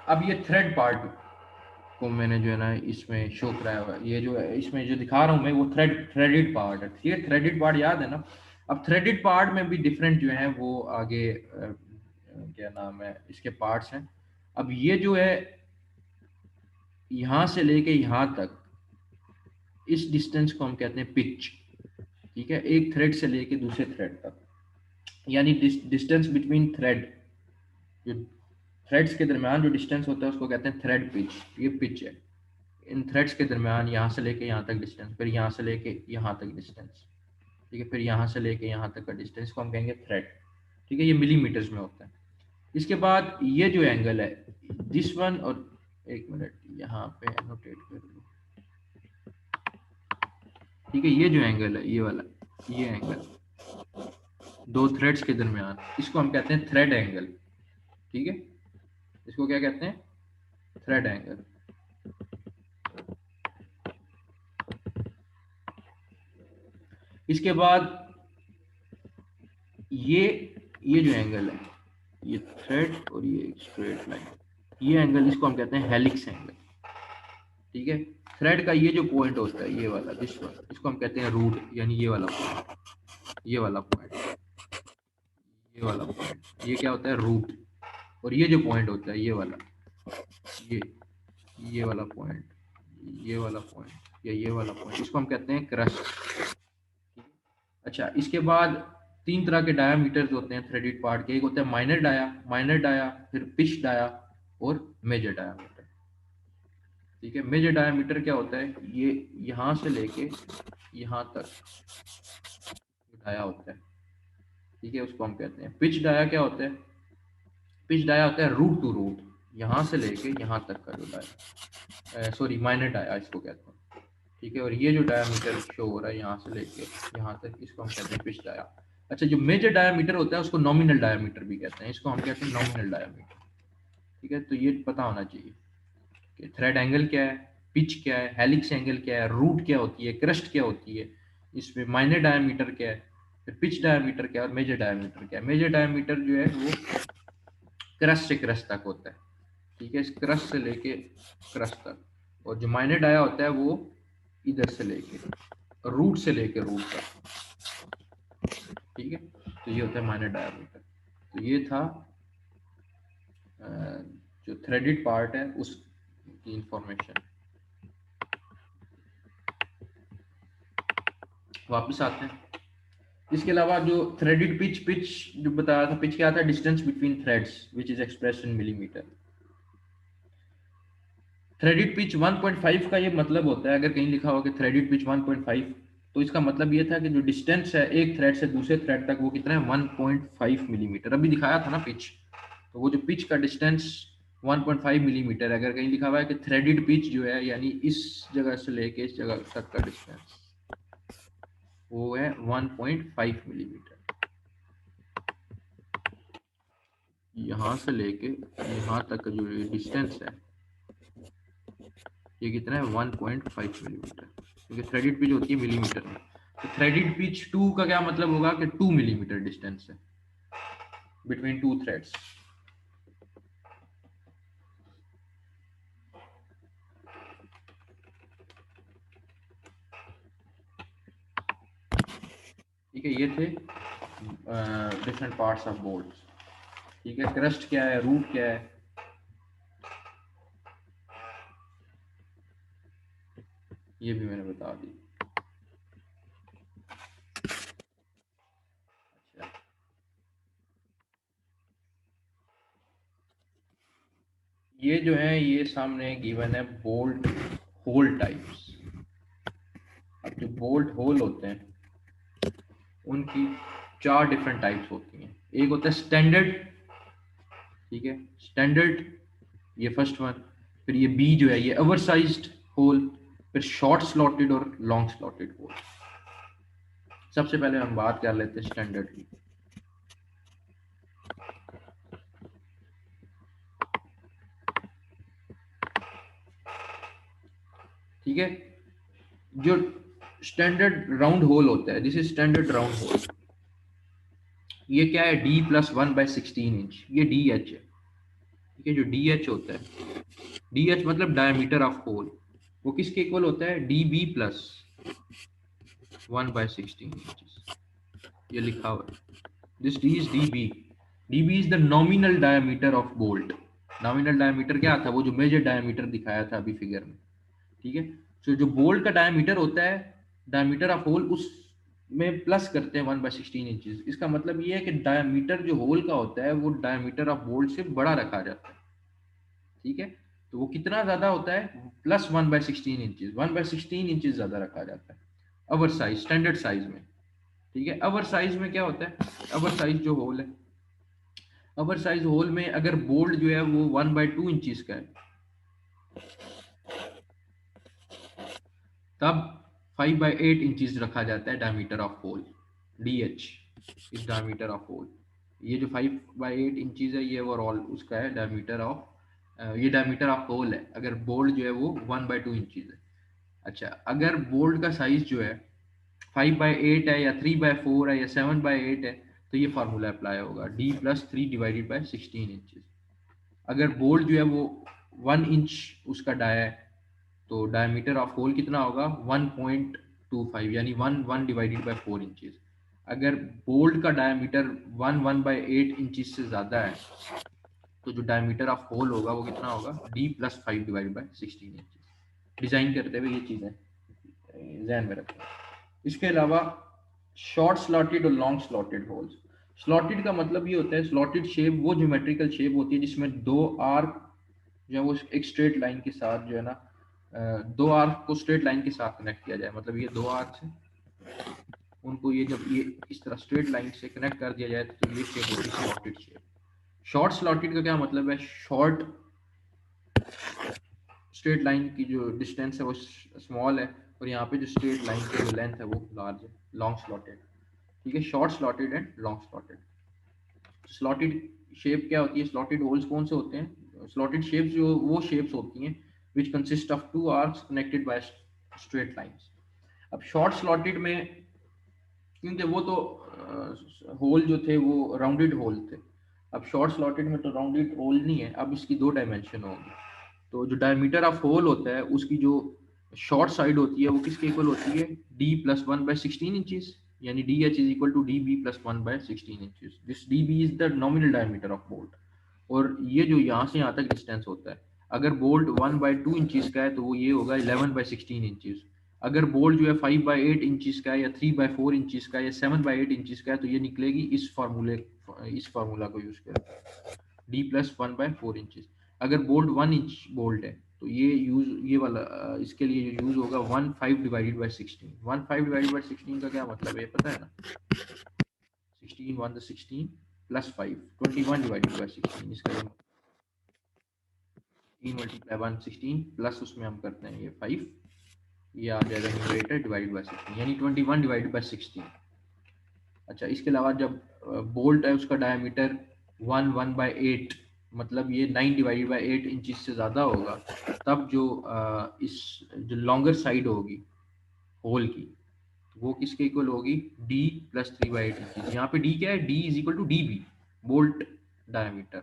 अब ये थ्रेड पार्ट को मैंने जो है ना इसमें शो कराया हुआ है, ये जो है इसमें जो दिखा रहा हूँ मैं वो थ्रेडेड पार्ट है। ये थ्रेडेड पार्ट याद है ना। अब थ्रेडेड पार्ट में भी डिफरेंट जो है वो आगे क्या नाम है इसके पार्ट्स हैं। अब ये जो है यहाँ से लेके यहाँ तक इस डिस्टेंस को हम कहते हैं पिच। ठीक है, एक थ्रेड से लेके दूसरे थ्रेड तक, यानी डिस्टेंस बिटवीन थ्रेड, जो थ्रेड्स के दरमियान जो डिस्टेंस होता है उसको कहते हैं थ्रेड पिच। ये पिच है इन थ्रेड्स के दरमियान, यहाँ से लेके यहाँ तक डिस्टेंस, फिर यहाँ से लेके यहाँ तक डिस्टेंस। ठीक है, फिर यहाँ से लेके यहाँ तक का डिस्टेंस को हम कहेंगे थ्रेड। ठीक है, ये मिलीमीटर्स में होता है। इसके बाद ये जो एंगल है दिस वन, और एक मिनट यहाँ पे एनोटेट कर लूँ। ठीक है, ये जो एंगल है ये वाला, ये एंगल दो थ्रेड्स के दरमियान, इसको हम कहते हैं थ्रेड एंगल। ठीक है, इसको क्या कहते हैं? Thread angle. इसके बाद ये जो एंगल है, ये थ्रेड और ये स्ट्रेट लाइन, ये एंगल इसको हम कहते हैं हेलिक्स एंगल। ठीक है, थ्रेड का ये जो पॉइंट होता है ये वाला दिस वन, इसको हम कहते हैं रूट, यानी ये वाला पॉइंट, ये वाला पॉइंट, ये वाला पॉइंट, ये क्या होता है? रूट। और ये जो पॉइंट होता है ये वाला, ये वाला पॉइंट, ये वाला पॉइंट या ये वाला पॉइंट, इसको हम कहते हैं क्रस्ट। अच्छा, इसके बाद तीन तरह के डायामीटर्स होते हैं थ्रेडेड पार्ट के। एक होता है माइनर डाया, फिर पिच डाया और मेजर डायामीटर। ठीक है, मेजर डायामीटर क्या होता है? ये यहाँ से लेके यहाँ तक डाया होता है। ठीक है, उसको हम कहते हैं पिच डाया। क्या होता है? पिच डाया होता है रूट टू रूट, यहाँ से लेके यहाँ तक का जो डाया, सॉरी माइनर डाया इसको कहते हैं। ठीक है, और ये जो डायामीटर शो हो रहा है यहाँ से लेके यहाँ तक, इसको हम कहते हैं पिच डाया। अच्छा, जो मेजर डायामीटर होता है उसको नॉमिनल डायामीटर भी कहते हैं, इसको हम कहते हैं नॉमिनल डायामीटर। ठीक है, तो ये पता होना चाहिए कि थ्रेड एंगल क्या है, पिच क्या है, हेलिक्स एंगल क्या है, रूट क्या होती है, क्रस्ट क्या होती है, इसमें माइनर डायामीटर क्या है, फिर पिच डायामीटर क्या है और मेजर डायामीटर क्या है। मेजर डायामीटर जो है वो क्रस्ट से क्रस्ट तक होता है। ठीक है, इस क्रस्ट से लेके क्रस्ट तक। और जो माइनर डाया होता है वो इधर से लेके रूट से लेके रूट तक। ठीक है, तो ये होता है माइनर डायामीटर। तो ये था जो थ्रेडेड पार्ट है उसकी इंफॉर्मेशन। वापस आते हैं। इसके अलावा जो थ्रेडेड पिच जो बताया था, पिच क्या था? Distance between threads which is express in millimetre. Threaded pitch 1.5 का ये मतलब होता है, अगर कहीं लिखा हो कि थ्रेडेड पिच 1.5, तो इसका मतलब ये था कि जो डिस्टेंस है एक थ्रेड से दूसरे थ्रेड तक वो कितना है? 1.5 मिलीमीटर। अभी दिखाया था ना पिच, तो वो जो पिच का डिस्टेंस 1.5 मिलीमीटर, अगर कहीं लिखा हुआ है कि थ्रेडेड पिच जो है यानी इस जगह से लेके इस जगह तक का डिस्टेंस वो है 1.5 मिलीमीटर। यहाँ से लेके यहाँ तक का जो डिस्टेंस है ये कितना है? 1.5 मिलीमीटर, क्योंकि थ्रेडेड पिच होती है मिलीमीटर में। तो थ्रेडेड पिच 2 का क्या मतलब होगा कि 2 मिलीमीटर डिस्टेंस है बिटवीन टू थ्रेड्स। ठीक है, ये थे डिफरेंट पार्ट्स ऑफ बोल्ट्स। ठीक है, क्रस्ट क्या है, रूट क्या है, ये भी मैंने बता दी। अच्छा, ये जो है ये सामने गिवन है बोल्ट होल टाइप्स। अब जो बोल्ट होल होते हैं उनकी 4 डिफरेंट टाइप्स होती हैं। एक होता है स्टैंडर्ड। ठीक है, स्टैंडर्ड, ये फर्स्ट वन। फिर ये बी जो है ये ओवर साइज्ड होल, फिर शॉर्ट स्लॉटेड और लॉन्ग स्लॉटेड होल। सबसे पहले हम बात कर लेते हैं स्टैंडर्ड की। ठीक है, जो स्टैंडर्ड राउंड होल होता है, this is standard round whole. ये क्या है? D+1/16 इंच, ये DH है। ठीक है। जो डी एच होता है, डी एच मतलब डायमीटर ऑफ होल, वो किसके इक्वल होता है, डी बी प्लस 1/16 इंचेस, ये लिखा हुआ है। This D is D B, D B is the nominal diameter of bolt. Nominal diameter क्या था, वो जो मेजर डायमीटर दिखाया था अभी फिगर में, ठीक है। तो जो बोल्ट का डायमीटर होता है, डायमीटर ऑफ होल, उस में प्लस करते हैं 1/16 इंचेस। इसका मतलब ये है कि डायमीटर जो होल का होता है वो डायमीटर ऑफ बोल्ट से बड़ा रखा जाता है, ठीक है। तो वो कितना ज्यादा होता है, प्लस 1/16 इंचेस, 1/16 इंचेस ज्यादा रखा जाता है अवर साइज, स्टैंडर्ड साइज में, ठीक है। अवर साइज में क्या होता है, अवर साइज जो होल है, अवर साइज होल में अगर बोल्ट जो है वो 1/2 इंचेस का है, तब 5/8 इंचेस रखा जाता है diameter of hole, D H is diameter of hole. ये जो 5/8 इंचेस है ये ओवरऑल उसका है डायमीटर ऑफ, ये डायमीटर ऑफ होल है अगर बोल्ट जो है वो 1/2 इंचेस है। अच्छा, अगर बोल्ट का साइज जो है 5/8 है या 3/4 है या 7/8 है, तो ये फार्मूला अप्लाई होगा, D+3/16 इंचेस। अगर बोल्ट जो है वो 1 इंच उसका डाया है, तो डायमीटर ऑफ होल कितना होगा, 1.25, यानी 1 डिवाइडेड बाय 4 इंचेस। अगर बोल्ट का डायमीटर 1/8 इंचेस से ज़्यादा है, तो जो डायमीटर ऑफ होल होगा वो कितना होगा, D+5/16 इंचेस। डिज़ाइन करते हुए ये चीज़ें ध्यान में रखें। इसके अलावा शॉर्ट स्लॉटेड और लॉन्ग स्लॉटेड होल्स। स्लॉटेड का मतलब ये होता है, स्लॉटेड शेप वो ज्योमेट्रिकल शेप होती है जिसमें दो आर्क जो है वो एक स्ट्रेट लाइन के साथ जो है ना, दो आर्क को स्ट्रेट लाइन के साथ कनेक्ट किया जाए। मतलब ये दो आर्क है, उनको ये जब ये इस तरह स्ट्रेट लाइन से कनेक्ट कर दिया जाए तो ये शेप होती है स्लॉटेड शेप। शॉर्ट स्लॉटेड का क्या मतलब है, शॉर्ट स्ट्रेट लाइन की जो डिस्टेंस है वो स्मॉल है, और यहाँ पे जो स्ट्रेट लाइन की जो लेंथ है वो लार्ज है, लॉन्ग स्लॉटेड, ठीक है। Short slotted and long slotted. Slotted shape क्या होती है, स्लॉटेड होल्स कौन से होते हैं, स्लॉटेड शेप्स जो वो शेप्स होती हैं which consist of two arcs connected by straight lines. अब शॉर्ट स्लॉटेड में, क्योंकि वो तो होल जो थे वो राउंडेड होल थे, अब शॉर्ट स्लॉटेड में तो राउंडेड होल नहीं है, अब इसकी दो डायमेंशन होगी। तो जो डायमीटर ऑफ होल होता है उसकी जो शॉर्ट साइड होती है वो किसके इक्वल होती है, D+1/16 इंचेस, यानी D H is equal to DB+1/16 inches. This DB is the nominal diameter of bolt. और ये जो यहाँ से यहाँ तक डिस्टेंस होता है, अगर बोल्ट 1/2 इंचेस का है तो वो ये होगा 11/16 इंचेस। अगर बोल्ट जो है 5/8 इंचेस का है या 3/4 इंचेस का है या 7/8 इंचेस का है, तो ये निकलेगी इस फार्मूले, इस फार्मूला को यूज कर, D+1/4 इंचेस। अगर बोल्ट 1 इंच बोल्ट है तो ये वाला इसके लिए जो यूज होगा 15/16। 15/16 का क्या मतलब है पता है ना, 16 1 16 प्लस 5, 21/16। इसका 3 × 1 16 प्लस उसमें हम करते हैं ये 5, ये आ जाएगा न्यूमरेटर डिवाइड बाय 16, यानी 21/16। अच्छा, इसके अलावा जब बोल्ट है उसका डायमीटर 1/8, मतलब ये 9/8 इंचेस से ज़्यादा होगा, तब जो इस जो लॉन्गर साइड होगी होल की, वो किसके इक्वल होगी, D+3/8 इंचेस। यहाँ पे D क्या है, D is equal to DB, bolt diameter,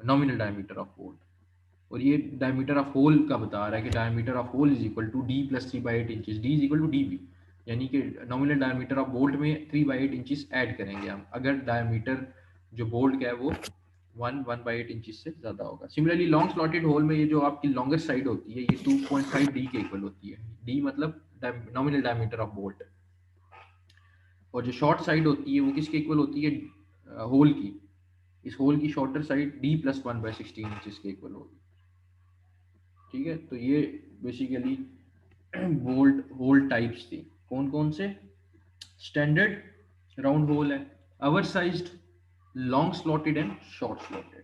nominal diameter of bolt. और ये डायमीटर ऑफ होल का बता रहा है कि diameter of hole is equal to D+3/8 inches, D is equal to DB, यानी कि नॉमिनल डायमीटर ऑफ बोल्ट में 3/8 इंचेस ऐड करेंगे हम, अगर डायमीटर जो बोल्ट का है वो 1/8 इंचेस से ज़्यादा होगा। सिमिलरली लॉन्ग स्लॉटेड होल में ये जो आपकी लॉन्गेस्ट साइड होती है ये 2.5D के इक्वल होती है, D मतलब नॉमिनल डायमीटर ऑफ बोल्ट। और जो शॉर्ट साइड होती है वो किसके इक्वल होती है, होल की, इस होल की शॉर्टर साइड D+1/16 इंचेस के इक्वल होगी, ठीक है। तो ये बेसिकली बोल्ट होल टाइप्स थी, कौन कौन से, स्टैंडर्ड राउंड होल है, over sized, long slotted and short slotted.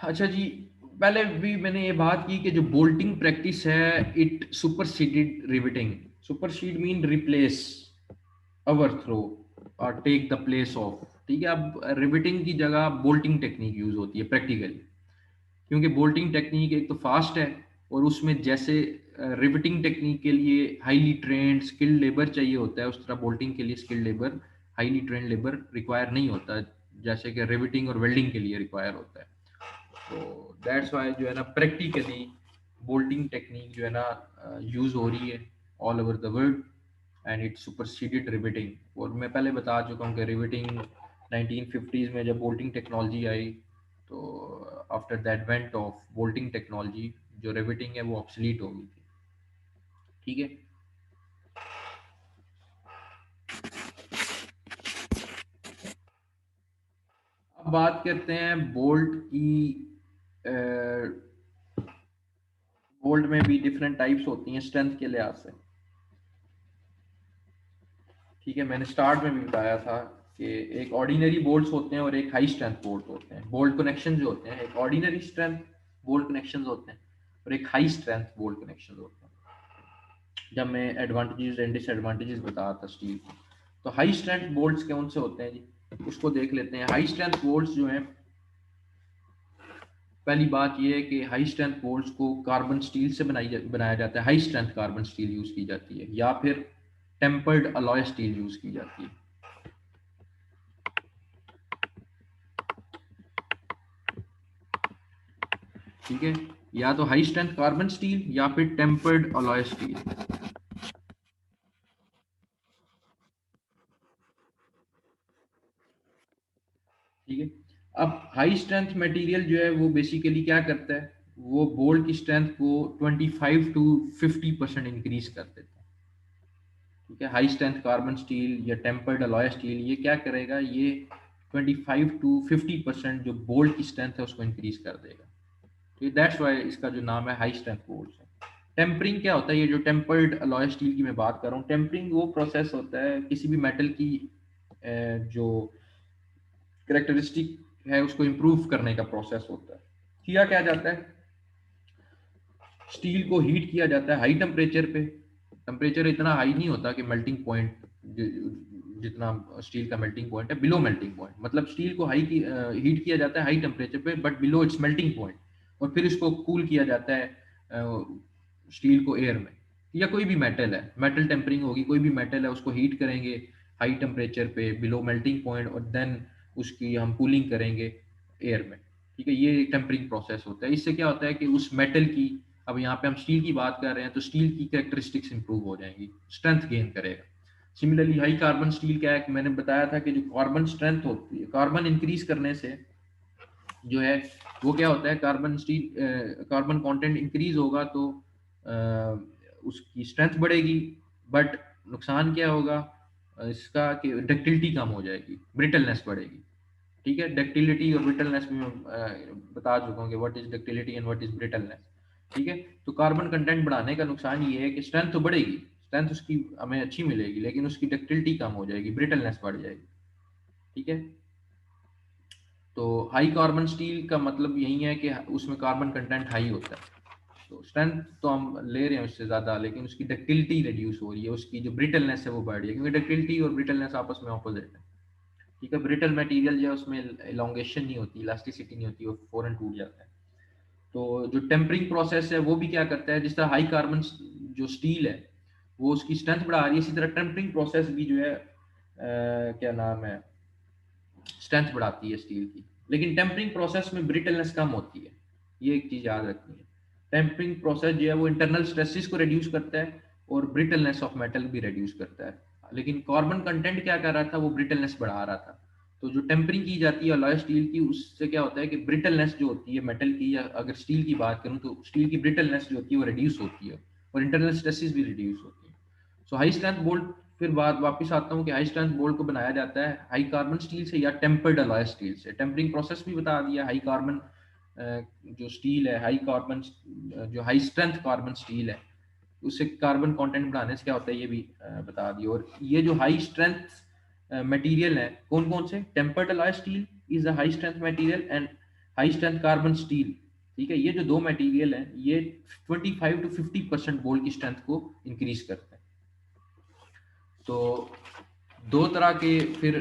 अच्छा जी, पहले भी मैंने ये बात की कि जो बोल्टिंग प्रैक्टिस है it superseded riveting. Supersede mean replace, overthrow, take the place of, ठीक है। अब रिवेटिंग की जगह बोल्टिंग टेक्निक यूज होती है प्रैक्टिकली, क्योंकि बोल्टिंग टेक्निक एक तो फास्ट है, और उसमें जैसे रिवेटिंग टेक्निक के लिए हाईली ट्रेंड स्किल्ड लेबर चाहिए होता है, उस तरह बोल्टिंग के लिए skilled labour, highly trend labour require नहीं होता, जैसे कि रिवेटिंग और वेल्डिंग के लिए रिक्वायर होता है। तो दैट्स वाई जो है ना प्रैक्टिकली बोल्टिंग टेक्निक जो है ना यूज हो रही है all over the world, and it superseded riveting. और मैं पहले बता चुका हूँ कि रिवेटिंग 1950s में जब बोल्टिंग टेक्नोलॉजी आई, तो after the advent of bolting technology जो रिवेटिंग है वो ऑब्सलीट हो गई थी, ठीक है। अब बात करते हैं बोल्ट की। बोल्ट में भी डिफरेंट टाइप्स होती हैं स्ट्रेंथ के लिहाज से, ठीक है। मैंने स्टार्ट में भी बताया था कि एक ऑर्डिनरी बोल्ट्स होते हैं और एक हाई स्ट्रेंथ बोल्ट होते हैं। बोल्ट कनेक्शन जो होते हैं, एक ऑर्डिनरी स्ट्रेंथ बोल्ट कनेक्शन होते हैं और एक हाई स्ट्रेंथ बोल्ट कनेक्शन होते हैं। जब मैं एडवांटेजेस एंड डिसएडवांटेजेस बता रहा था स्टील की, तो हाई स्ट्रेंथ बोल्ट्स कौन से होते हैं जी, उसको देख लेते हैं। हाई स्ट्रेंथ बोल्ट्स जो हैं, पहली बात यह है कि हाई स्ट्रेंथ बोल्ट्स को कार्बन स्टील से बनाया जाता है। High strength carbon steel use की जाती है, या फिर टेम्पर्ड अलॉय स्टील यूज की जाती है, ठीक है। या तो हाई स्ट्रेंथ कार्बन स्टील या फिर टेम्पर्ड अलॉय स्टील, ठीक है। अब हाई स्ट्रेंथ मटेरियल जो है वो बेसिकली क्या करता है, वो बोल्ट की स्ट्रेंथ को 25 टू 50% इंक्रीज कर देता है, ठीक है। हाई स्ट्रेंथ कार्बन स्टील या टेम्पर्ड अलॉय स्टील ये क्या करेगा, ये 25 टू 50% जो बोल्ट की स्ट्रेंथ है उसको इंक्रीज कर देगा, ठीक है। दैट्स वाई इसका जो नाम है हाई स्ट्रेंथ बोल्ट है। टेम्परिंग क्या होता है, ये जो टेम्पर्ड अलॉय स्टील की मैं बात कर रहा हूँ, टेम्परिंग वो प्रोसेस होता है किसी भी मेटल की जो करेक्टरिस्टिक है उसको इम्प्रूव करने का प्रोसेस होता है। किया क्या जाता है, स्टील को हीट किया जाता है हाई टेम्परेचर पे। टेम्परेचर इतना हाई नहीं होता कि मेल्टिंग पॉइंट, जितना स्टील का मेल्टिंग पॉइंट है बिलो मेल्टिंग पॉइंट, मतलब स्टील को हाई की हीट किया जाता है हाई टेम्परेचर पे but below it's melting point, और फिर इसको कूल किया जाता है स्टील को एयर में। या कोई भी मेटल है, मेटल टेम्परिंग होगी, कोई भी मेटल है उसको हीट करेंगे हाई टेम्परेचर पे बिलो मेल्टिंग पॉइंट, और देन उसकी हम कूलिंग करेंगे एयर में, ठीक है। ये टेम्परिंग प्रोसेस होता है। इससे क्या होता है कि उस मेटल की, अब यहाँ पे हम स्टील की बात कर रहे हैं, तो स्टील की कैरेक्टरिस्टिक्स इंप्रूव हो जाएंगी, स्ट्रेंथ गेन करेगा। सिमिलरली हाई कार्बन स्टील क्या है, मैंने बताया था कि जो कार्बन स्ट्रेंथ होती है, कार्बन इंक्रीज करने से जो है वो क्या होता है, carbon steel carbon content increase होगा तो उसकी स्ट्रेंथ बढ़ेगी, बट नुकसान क्या होगा इसका कि डक्टिलिटी कम हो जाएगी, ब्रिटलनेस बढ़ेगी, ठीक है। डक्टिलिटी और ब्रिटलनेस में मैं बता चुका हूँ कि what is ductility and what is brittleness, ठीक है। तो कार्बन कंटेंट बढ़ाने का नुकसान ये है कि स्ट्रेंथ तो बढ़ेगी, स्ट्रेंथ उसकी हमें अच्छी मिलेगी, लेकिन उसकी डक्टिलिटी कम हो जाएगी, ब्रिटलनेस बढ़ जाएगी, ठीक है। तो हाई कार्बन स्टील का मतलब यही है कि उसमें कार्बन कंटेंट हाई होता है, तो स्ट्रेंथ तो हम ले रहे हैं उससे ज़्यादा, लेकिन उसकी डक्टिलिटी रिड्यूस हो रही है, उसकी जो ब्रिटलनेस है वो बढ़ रही है, क्योंकि डक्टिलिटी और ब्रिटलनेस आपस में ऑपोजिट है, ठीक है। ब्रिटल मटेरियल जो है उसमें एलोंगेशन नहीं होती, इलास्टिसिटी नहीं होती, वो फौरन टूट जाता है। तो जो टेम्परिंग प्रोसेस है वो भी क्या करता है, जिस तरह हाई कार्बन जो स्टील है वो उसकी स्ट्रेंथ बढ़ा रही है, इसी तरह टेम्परिंग प्रोसेस भी जो है क्या नाम है, स्ट्रेंथ बढ़ाती है स्टील की। लेकिन टेम्परिंग प्रोसेस में ब्रिटलनेस कम होती है, ये एक चीज़ याद रखनी है। टेम्परिंग प्रोसेस जो है वो इंटरनल स्ट्रेसेस को रिड्यूस करता है और ब्रिटलनेस ऑफ मेटल भी रिड्यूस करता है, लेकिन कार्बन कंटेंट क्या कर रहा था, वो ब्रिटलनेस बढ़ा रहा था। तो जो टेम्परिंग की जाती है अलॉय स्टील की, उससे क्या होता है कि ब्रिटलनेस जो होती है मेटल की, या अगर स्टील की बात करूँ तो स्टील की ब्रिटलनेस जो होती है वो रिड्यूस होती है, और इंटरनल स्ट्रेसेस भी रिड्यूस होती है। सो हाई स्ट्रेंथ बोल्ट, फिर बात वापस आता हूँ कि हाई स्ट्रेंथ बोल्ट को बनाया जाता है हाई कार्बन स्टील से या टेम्पर्ड अलॉय स्टील से। टेम्परिंग प्रोसेस भी बता दिया, हाई कार्बन जो स्टील है, हाई कार्बन जो हाई स्ट्रेंथ कार्बन स्टील है उससे कार्बन कंटेंट बढ़ाने से क्या होता है ये भी बता दिया। और ये जो हाई स्ट्रेंथ मटेरियल है कौन कौन से, tempered alloy steel is a high strength material, and high strength carbon steel, ठीक है। ये जो दो मटेरियल है ये 25 टू 50% बोल्ट की स्ट्रेंथ को इंक्रीज करते हैं। तो दो तरह के फिर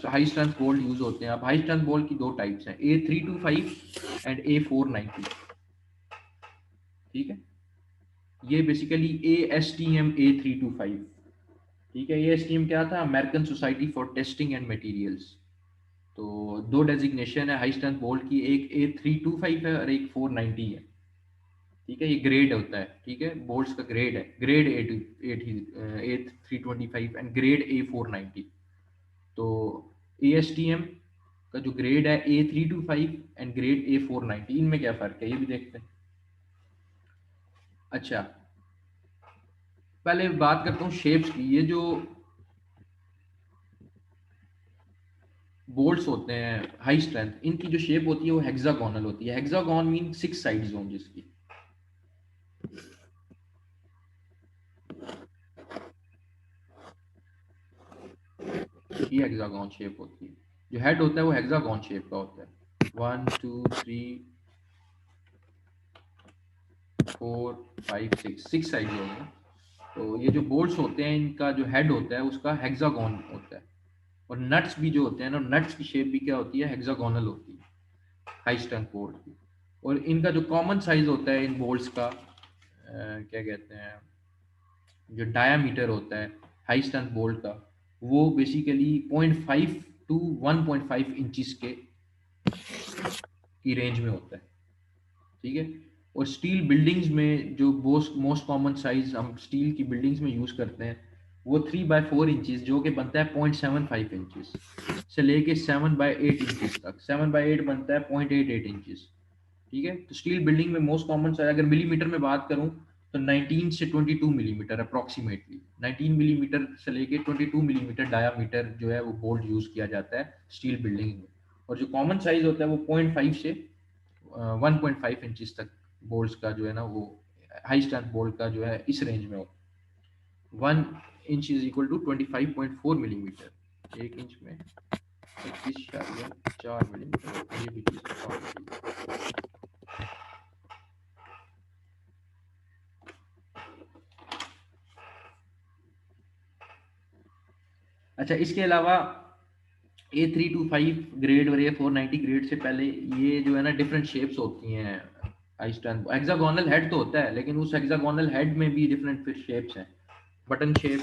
हाई स्ट्रेंथ बोल्ट यूज होते हैं। अब हाई स्ट्रेंथ बोल्ट की दो टाइप्स हैं, A325 एंड A490। ठीक है, ये बेसिकली ASTM A325। ठीक है, ASTM क्या था? American society for testing and materials. तो दो डेजिग्नेशन है हाई स्ट्रेंथ बोल्ट की, एक A325 है और एक 490 है। ठीक है, ये ग्रेड होता है। ठीक है, बोल्ट्स का ग्रेड है, grade A325 and grade A490। तो ASTM का जो ग्रेड है A325 एंड ग्रेड A490, इनमें क्या फ़र्क है ये भी देखते हैं। अच्छा, पहले बात करता हूँ शेप्स की। ये जो बोल्ट्स होते हैं हाई स्ट्रेंथ, इनकी जो शेप होती है वो हेक्सागोनल होती है। हेक्सागोन मीन 6 साइड्स हों जिसकी। ये हेक्सागोन शेप होती है। जो हेड होता है वो हेक्सागोन शेप का होता है। 1 2 3 4 5 6 साइड हो गए। तो ये जो बोल्ट्स होते हैं इनका जो हेड होता है उसका हेक्सागोन होता है। और नट्स भी जो होते हैं ना, नट्स की शेप भी क्या होती है? हेक्सागोनल होती है हाई स्ट्रेंथ बोल्ट की। और इनका जो कॉमन साइज होता है इन बोल्ट्स का, क्या कहते हैं, जो डायामीटर होता है हाई स्ट्रेंथ बोल्ट का, वो बेसिकली 0.5 टू 1.5 इंचज के की रेंज में होता है। ठीक है, और स्टील बिल्डिंग्स में जो मोस्ट कॉमन साइज हम स्टील की बिल्डिंग्स में यूज करते हैं वो 3/4 इंचज, जो कि बनता है 0.75 इंचज से लेके 7/8 इंचज तक। 7/8 बनता है 0.88 इंचज। ठीक है, तो स्टील बिल्डिंग में मोस्ट कॉमन साइज अगर मिलीमीटर में बात करूं तो 19 से 22 मिलीमीटर अप्रोक्सीमेटली। 19 मिलीमीटर से लेके 22 मिलीमीटर डायामीटर जो है वो बोल्ट यूज किया जाता है स्टील बिल्डिंग में। और जो कॉमन साइज होता है वो 0.5 से 1.5 इंचज तक बोल्ट का जो है ना वो हाई स्ट्रेंथ बोल्ट का जो है इस रेंज में होता है। 1 inch is equal to 25.4 millimetre. 1 inch में 21.4 मिलीमीटर होता है। ये भी चीज पता होनी चाहिए। अच्छा, इसके अलावा A325 ग्रेड और A490 ग्रेड से पहले ये जो है ना डिफरेंट शेप्स होती हैं हाई स्ट्रेंथ। हेक्सागोनल हेड तो होता है, लेकिन उस हेक्सागोनल हेड में भी डिफरेंट फिर शेप्स हैं। Button shape,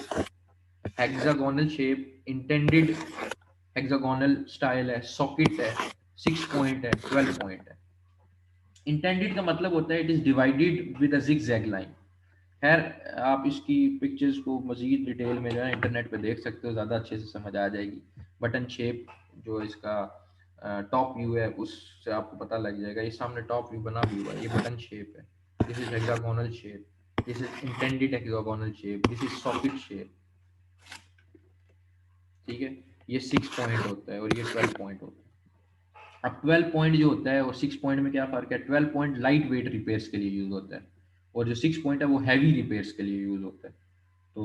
hexagonal shape, intended hexagonal style है, सॉकेट है, 6 पॉइंट है, 12 पॉइंट है। इंटेंडेड का मतलब होता है it is divided with a zigzag line. खैर, आप इसकी पिक्चर्स को मजीद डिटेल में जो है इंटरनेट पे देख सकते हो, ज़्यादा अच्छे से समझ आ जाएगी। बटन शेप जो इसका टॉप व्यू है उससे आपको पता लग जाएगा। ये सामने टॉप व्यू बना भी हुआ है, ये बटन शेप है। This is hexagonal shape, this is intended hexagonal shape, this is socket shape. ठीक है, ये 6 पॉइंट होता है और ये 12 पॉइंट होता है। अब 12 पॉइंट जो होता है और 6 पॉइंट में क्या फ़र्क है? 12 पॉइंट लाइट वेट रिपेयर्स के लिए यूज़ होता है, और जो 6 पॉइंट है वो हैवी रिपेयर्स के लिए यूज़ होता है। तो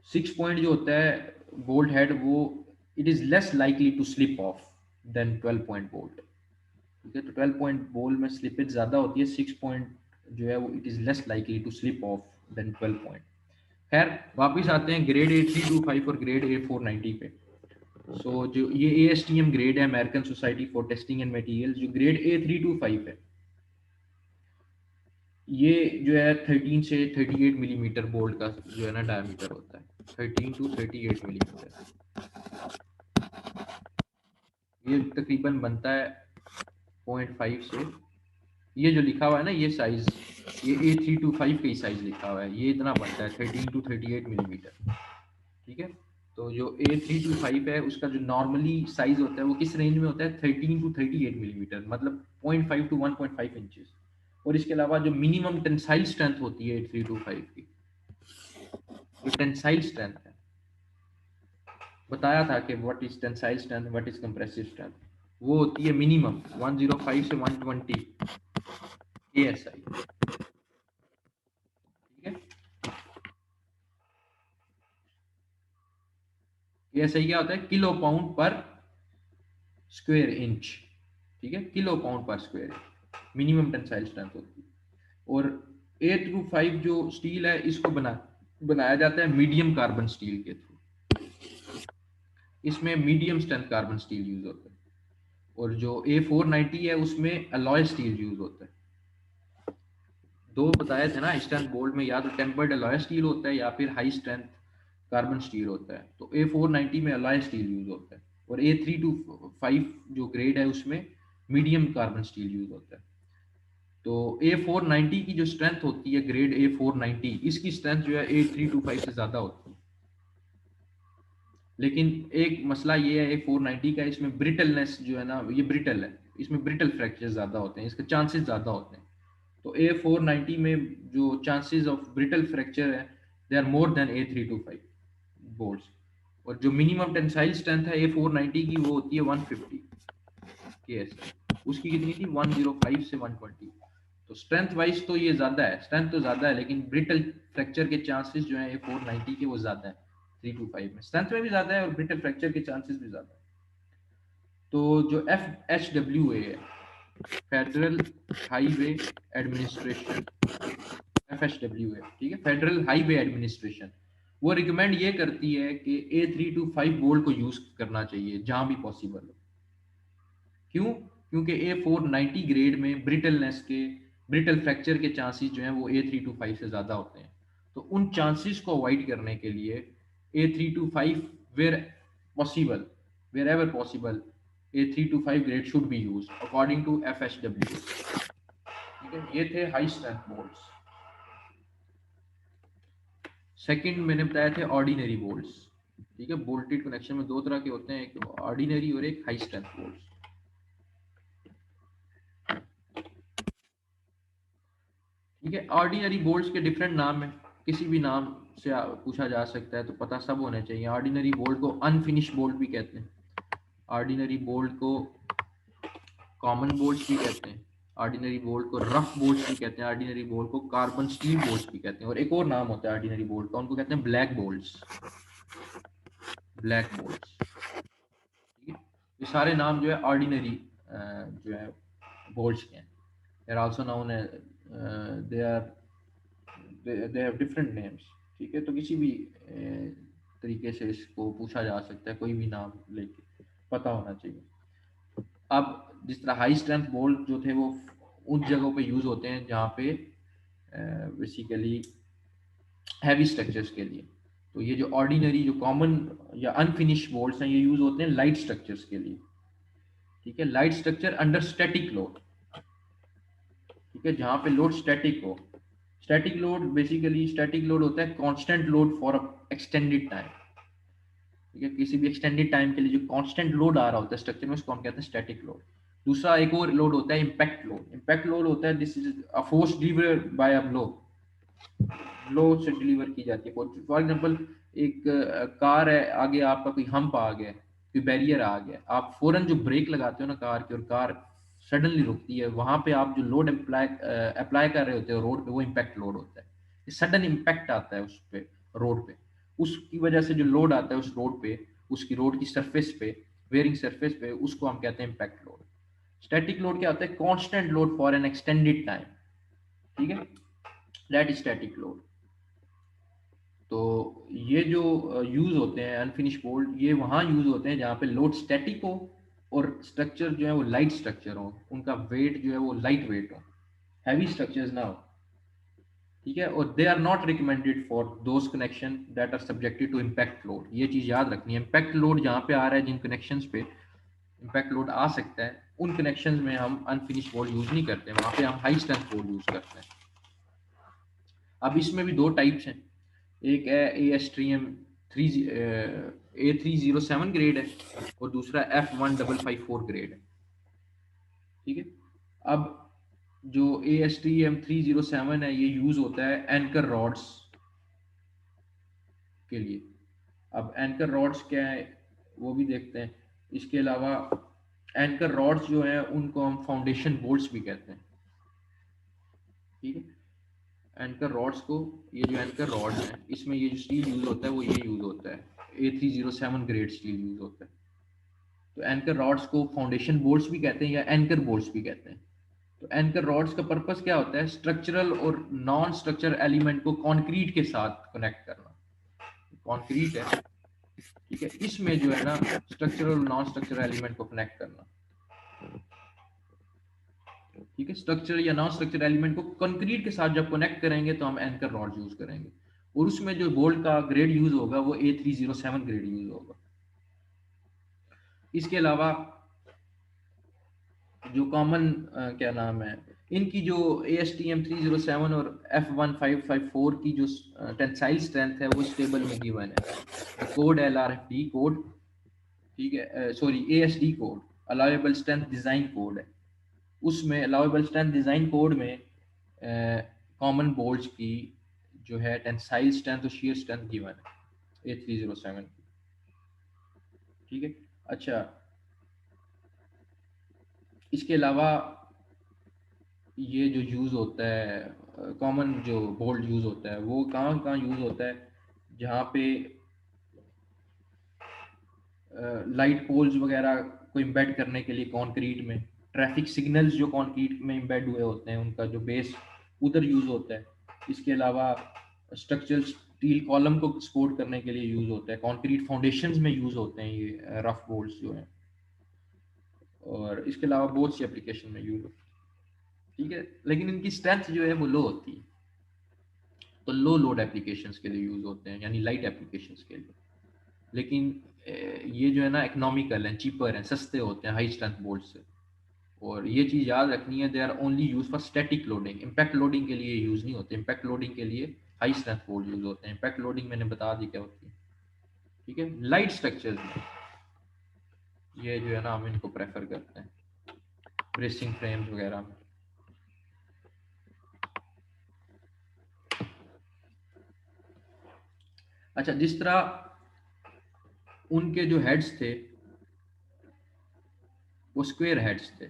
6 पॉइंट जो होता है बोल्ट हेड, वो it is less likely to slip off than 12 point bolt. ठीक है, तो 12 पॉइंट बोल्ट में स्लिपेज ज़्यादा होती है, 6 पॉइंट जो है वो it is less likely to slip off than 12 point. खैर, वापिस आते हैं ग्रेड A325 और ग्रेड A490 पे। सो जो ये ASTM ग्रेड है, American society for testing and material, जो ग्रेड A325 है ये जो है 13 से 38 मिलीमीटर बोल्ट का जो है ना डायमीटर होता है। 13 टू 38 मिलीमीटर ये तकरीबन बनता है 0.5 से। ये जो लिखा हुआ है ना ये साइज, ये A325 का ही साइज लिखा हुआ है, ये इतना बनता है 13 टू 38 मिलीमीटर। ठीक है, तो जो A325 है उसका जो नॉर्मली साइज होता है वो किस रेंज में होता है? 13 टू 38 मिलीमीटर, मतलब 0.5 टू 1.5 इंचेस। और इसके अलावा जो मिनिमम टेंसाइल स्ट्रेंथ होती है A325 की, जो टेंसाइल स्ट्रेंथ है, बताया था कि what is tensile strength, what is compressive strength, वो होती है मिनिमम 105 से 120 ASI। ठीक है, ASI क्या होता है? किलो पाउंड पर स्क्वायर इंच। ठीक है, किलो पाउंड पर स्क्वायर मिनिमम टेंसाइल स्ट्रेंथ होती है। और A through 5 जो स्टील है इसको बनाया जाता है मीडियम कार्बन स्टील के थ्रू। इसमें medium strength carbon steel use होता है, और जो A490 है उसमें अलॉय स्टील यूज होता है। दो बताए थे ना स्ट्रेंथ बोल्ट में, या तो टेम्पर्ड अलॉय स्टील होता है या फिर हाई स्ट्रेंथ कार्बन स्टील होता है। तो A490 में अलॉय स्टील यूज होता है, और A325 जो ग्रेड है उसमें मीडियम कार्बन स्टील यूज होता है। तो A490 की जो स्ट्रेंथ होती है ग्रेड A490, इसकी स्ट्रेंथ जो है A325 से ज़्यादा होती है। लेकिन एक मसला ये है A490 का, इसमें ब्रिटलनेस जो है ना, ये ब्रिटल है, इसमें ब्रिटल फ्रैक्चर ज़्यादा होते हैं, इसके चांसेस ज़्यादा होते हैं। तो A490 में जो चांसेस ऑफ ब्रिटल फ्रैक्चर है they are more than A325 bolts. और जो मिनिमम टेंसाइल स्ट्रेंथ है A490 की वो होती है 150 KSI, उसकी कितनी थी 105 से 120। तो स्ट्रेंथ वाइज तो ये ज्यादा है, स्ट्रेंथ तो ज्यादा है, लेकिन ब्रिटल फ्रैक्चर के चांसेस जो है A490 के वो ज्यादा है 325 में, स्ट्रेंथ में भी ज्यादा है और ब्रिटल फ्रैक्चर के चांसेस भी ज्यादा है। तो जो FHWA है, फेडरल हाईवे एडमिनिस्ट्रेशन, FHWA, ठीक है, फेडरल हाईवे एडमिनिस्ट्रेशन, वो रिकमेंड ये करती है कि A325 बोल्ट को यूज करना चाहिए जहां भी पॉसिबल हो। क्यों? क्योंकि A490 ग्रेड में ब्रिटल फ्रैक्चर के चांसेस जो हैं वो A325 से ज़्यादा होते हैं। तो उन चांसेस को अवॉइड करने के लिए A325 where possible, wherever possible, A325 grade should be use according to FHW। ठीक है, ये थे हाई स्ट्रेंथ बोल्ट्स। सेकंड मैंने बताया थे ऑर्डिनरी बोल्ट्स। ठीक है, बोल्टेड कनेक्शन में दो तरह के होते हैं, एक ऑर्डिनरी और एक हाई स्ट्रेंथ बोल्ट्स। ठीक है, ऑर्डिनरी बोल्ट्स के डिफरेंट नाम है, किसी भी नाम से पूछा जा सकता है, तो पता सब होना चाहिए। ऑर्डिनरी बोल्ट को अनफिनिश बोल्ट भी कहते हैं, ऑर्डिनरी बोल्ट को कॉमन बोल्ट्स भी कहते हैं, ऑर्डिनरी बोल्ट को रफ बोल्ट्स भी कहते हैं, ऑर्डिनरी बोल्ट को कार्बन स्टील बोल्ट्स भी कहते हैं, और एक और नाम होता है ऑर्डिनरी बोल्ट का, उनको कहते हैं ब्लैक बोल्ट्स, ब्लैक बोल्ट्स। ठीक है, ये सारे नाम जो है ऑर्डिनरी जो है बोल्ट्स के हैं। They are also known as, they are, they have different names. ठीक है, तो किसी भी तरीके से इसको पूछा जा सकता है, कोई भी नाम लेके पता होना चाहिए। अब जिस तरह हाई स्ट्रेंथ बोल्ट जो थे वो उन जगहों पे यूज होते हैं जहाँ पे बेसिकली हैवी स्ट्रक्चर्स के लिए। तो ये जो ऑर्डिनरी, जो कॉमन या अनफिनिश बोल्ट्स हैं, ये यूज होते हैं लाइट स्ट्रक्चर्स के लिए। ठीक है, light structure under static load. ठीक है, जहाँ पे लोड स्टैटिक हो। Static load basically, static load होता है constant load for extended time. ठीक है, किसी भी एक्सटेंडेड टाइम के लिए जो कांस्टेंट लोड आ रहा होता है स्ट्रक्चर में, उसको हम कहते हैं स्टैटिक लोड। दूसरा एक और लोड होता है इम्पैक्ट लोड। इम्पैक्ट लोड होता है this is a force delivered by a blow, blow से डिलीवर की जाती है। फॉर एग्जांपल, एक कार है, आगे आपका कोई हम्प आ गया, कोई बैरियर आ गया, आप फौरन जो ब्रेक लगाते हो ना कार की, और कार सडनली रुकती है, वहां पे आप जो लोड अप्लाई कर रहे होते हो रोड पे, वो इम्पैक्ट लोड होता है। सडन इम्पैक्ट आता है उस पे, रोड पे, उसकी वजह से जो लोड आता है उस रोड पे, उसकी रोड की सरफेस पे, वेयरिंग सरफेस पे, उसको हम कहते हैं इम्पैक्ट लोड। स्टैटिक लोड क्या होता है? Constant load for an extended time. ठीक है, दैट इज स्टैटिक लोड। तो ये जो यूज होते हैं अनफिनिश बोल्ट, ये वहां यूज होते हैं जहाँ पे लोड स्टैटिक हो और स्ट्रक्चर जो है वो लाइट स्ट्रक्चर हो, उनका वेट जो है वो लाइट वेट हो, हैवी स्ट्रक्चर्स ना हो। ठीक है, और they are not recommended for those connection that are subjected to impact load. ये चीज याद रखनी है, इम्पैक्ट लोड जहाँ पे आ रहा है, जिन कनेक्शंस पे इम्पैक्ट लोड आ सकता है, उन कनेक्शंस में हम अनफिनिश बोल्ट यूज नहीं करते, वहां पे हम हाई स्ट्रेंथ बोल्ट यूज करते हैं। अब इसमें भी दो टाइप्स हैं, एक है ASTM 3A307 ग्रेड है, और दूसरा F1554 ग्रेड है। ठीक है, अब जो ASTM 307 है, ये यूज होता है एंकर रॉड्स के लिए। अब एंकर रॉड्स क्या है वो भी देखते हैं। इसके अलावा एंकर रॉड्स जो है उनको हम फाउंडेशन बोल्ट्स भी कहते हैं। ठीक है, एंकर रॉड्स को, ये जो एंकर रॉड है इसमें ये जो स्टील यूज होता है वो ये यूज होता है, A307 ग्रेड स्टील यूज होता है। तो एंकर रॉड्स को फाउंडेशन बोल्ट्स भी कहते हैं या एंकर बोल्ट्स भी कहते हैं। तो एंकर रॉड्स का पर्पस क्या होता है? स्ट्रक्चरल और नॉन स्ट्रक्चरल एलिमेंट को कंक्रीट के साथ कनेक्ट करना। कंक्रीट है, ठीक है, इसमें जो है ना स्ट्रक्चरल और नॉन स्ट्रक्चरल एलिमेंट को कनेक्ट करना। ठीक है, स्ट्रक्चर या नॉन स्ट्रक्चरल एलिमेंट को कंक्रीट के साथ जब कनेक्ट करेंगे तो हम एंकर रॉड यूज करेंगे, और उसमें जो बोल्ट का ग्रेड यूज होगा वो A307 ग्रेड यूज होगा। इसके अलावा जो कॉमन क्या नाम है, इनकी जो ASTM 307 और F1554 की जो टेंसाइल स्ट्रेंथ है वो स्टेबल में गिवन है। कोड LRFD कोड, ठीक है, sorry ASD code, allowable strength design code है। उसमें अलाउेबल स्ट्रेंथ डिजाइन कोड में कॉमन बोल्ट्स की जो है टेंसाइल स्ट्रेंथ और शेयर स्ट्रेंथ गिवन है A307 की। ठीक है, अच्छा, इसके अलावा ये जो यूज़ होता है कॉमन जो बोल्ट यूज़ होता है वो कहाँ कहाँ यूज़ होता है, जहाँ पे लाइट पोल्स वगैरह को इम्बेड करने के लिए कंक्रीट में, ट्रैफिक सिग्नल्स जो कंक्रीट में इम्बेड हुए होते हैं उनका जो बेस उधर यूज़ होता है। इसके अलावा स्ट्रक्चरल स्टील कॉलम को सपोर्ट करने के लिए यूज़ होता है, कंक्रीट फाउंडेशंस में यूज़ होते हैं ये रफ बोल्ट्स जो हैं, और इसके अलावा बहुत सी एप्लीकेशन में यूज़ होते हैं। ठीक है, लेकिन इनकी स्ट्रेंथ जो है वो लो होती है, तो लो लोड एप्लीकेशंस के लिए यूज़ होते हैं, यानी लाइट एप्लीकेशंस के लिए। लेकिन ये जो है ना इकोनॉमिकल हैं, चीपर हैं, सस्ते होते हैं हाई स्ट्रेंथ बोल्ट से। और ये चीज़ याद रखनी है, they are only use for static loading, impact loading के लिए यूज़ नहीं होते। इम्पैक्ट लोडिंग के लिए हाई स्ट्रेंथ बोल्ट यूज़ होते हैं। इम्पैक्ट लोडिंग मैंने बता दी क्या होती है। ठीक है, लाइट स्ट्रक्चर्स में ये जो है ना हम इनको प्रेफर करते हैं, ब्रेसिंग फ्रेम्स वगैरह में। अच्छा, जिस तरह उनके जो हेड्स थे वो स्क्वेयर हेड्स थे,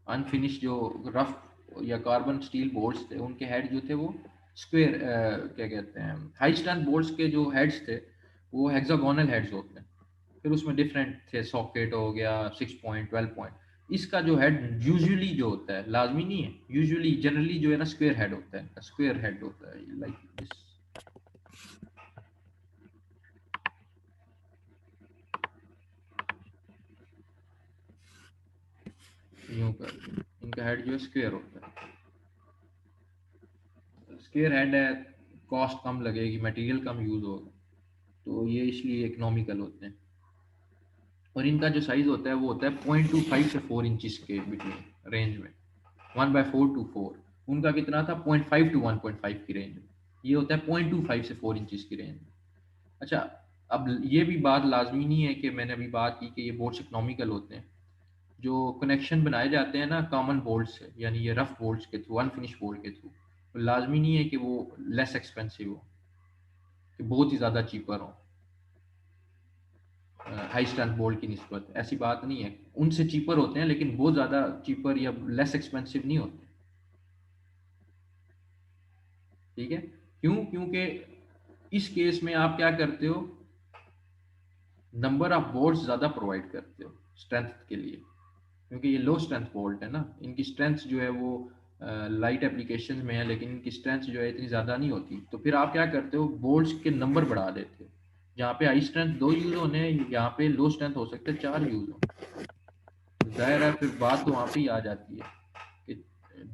अनफिनिश जो रफ या कार्बन स्टील बोल्ट्स थे उनके हेड जो थे वो स्क्वेयर, क्या कहते हैं, हाई स्ट्रेंथ बोल्ट्स के जो हेड्स थे वो हेक्सागोनल हेड्स होते हैं। फिर उसमें डिफरेंट थे, सॉकेट हो गया, 6 पॉइंट, 12 पॉइंट। इसका जो हेड यूजुअली जो होता है, लाजमी नहीं है, यूजुअली जनरली जो है ना स्क्वेयर हेड होता है, स्क्वेयर हेड होता है लाइक दिस। यूं कर इनका हेड जो है स्क्वेयर होता है, स्क्वेयर हेड है, कॉस्ट कम लगेगी, मटेरियल कम यूज होगा, तो ये इसलिए इकोनॉमिकल होते हैं। और इनका जो साइज होता है वो होता है 0.25 से 4 इंचज के बिटवीन रेंज में, 1/4 to 4। उनका कितना था, 0.5 to 1.5 की रेंज में। ये होता है 0.25 से 4 इंचज की रेंज में। अच्छा, अब ये भी बात लाजमी नहीं है कि मैंने अभी बात की कि ये बोल्ट्स इकोनॉमिकल होते हैं। जो कनेक्शन बनाए जाते हैं ना कॉमन बोल्ट से, यानी ये रफ बोल्ट्स के थ्रू, अनफिनिश बोल्ट के थ्रू, तो लाजमी नहीं है कि वो लेस एक्सपेंसिव हो, कि बहुत ही ज़्यादा चीपर हो हाई स्ट्रेंथ बोल्ट की निस्बत। ऐसी बात नहीं है, उनसे चीपर होते हैं लेकिन बहुत ज़्यादा चीपर या लेस एक्सपेंसिव नहीं होते। ठीक है, क्यों, क्योंकि इस केस में आप क्या करते हो, नंबर ऑफ बोल्ट्स ज़्यादा प्रोवाइड करते हो स्ट्रेंथ के लिए, क्योंकि ये लो स्ट्रेंथ बोल्ट है ना, इनकी स्ट्रेंथ जो है वो लाइट एप्लीकेशन में है, लेकिन इनकी स्ट्रेंथ जो है इतनी ज़्यादा नहीं होती। तो फिर आप क्या करते हो, बोल्ट्स के नंबर बढ़ा देते हो, जहाँ पे हाई स्ट्रेंथ 2 यूज़ होने, यहाँ पे लो स्ट्रेंथ हो सकते हैं 4 यूज़ हो। जाहिर है फिर बात तो वहाँ पे ही आ जाती है कि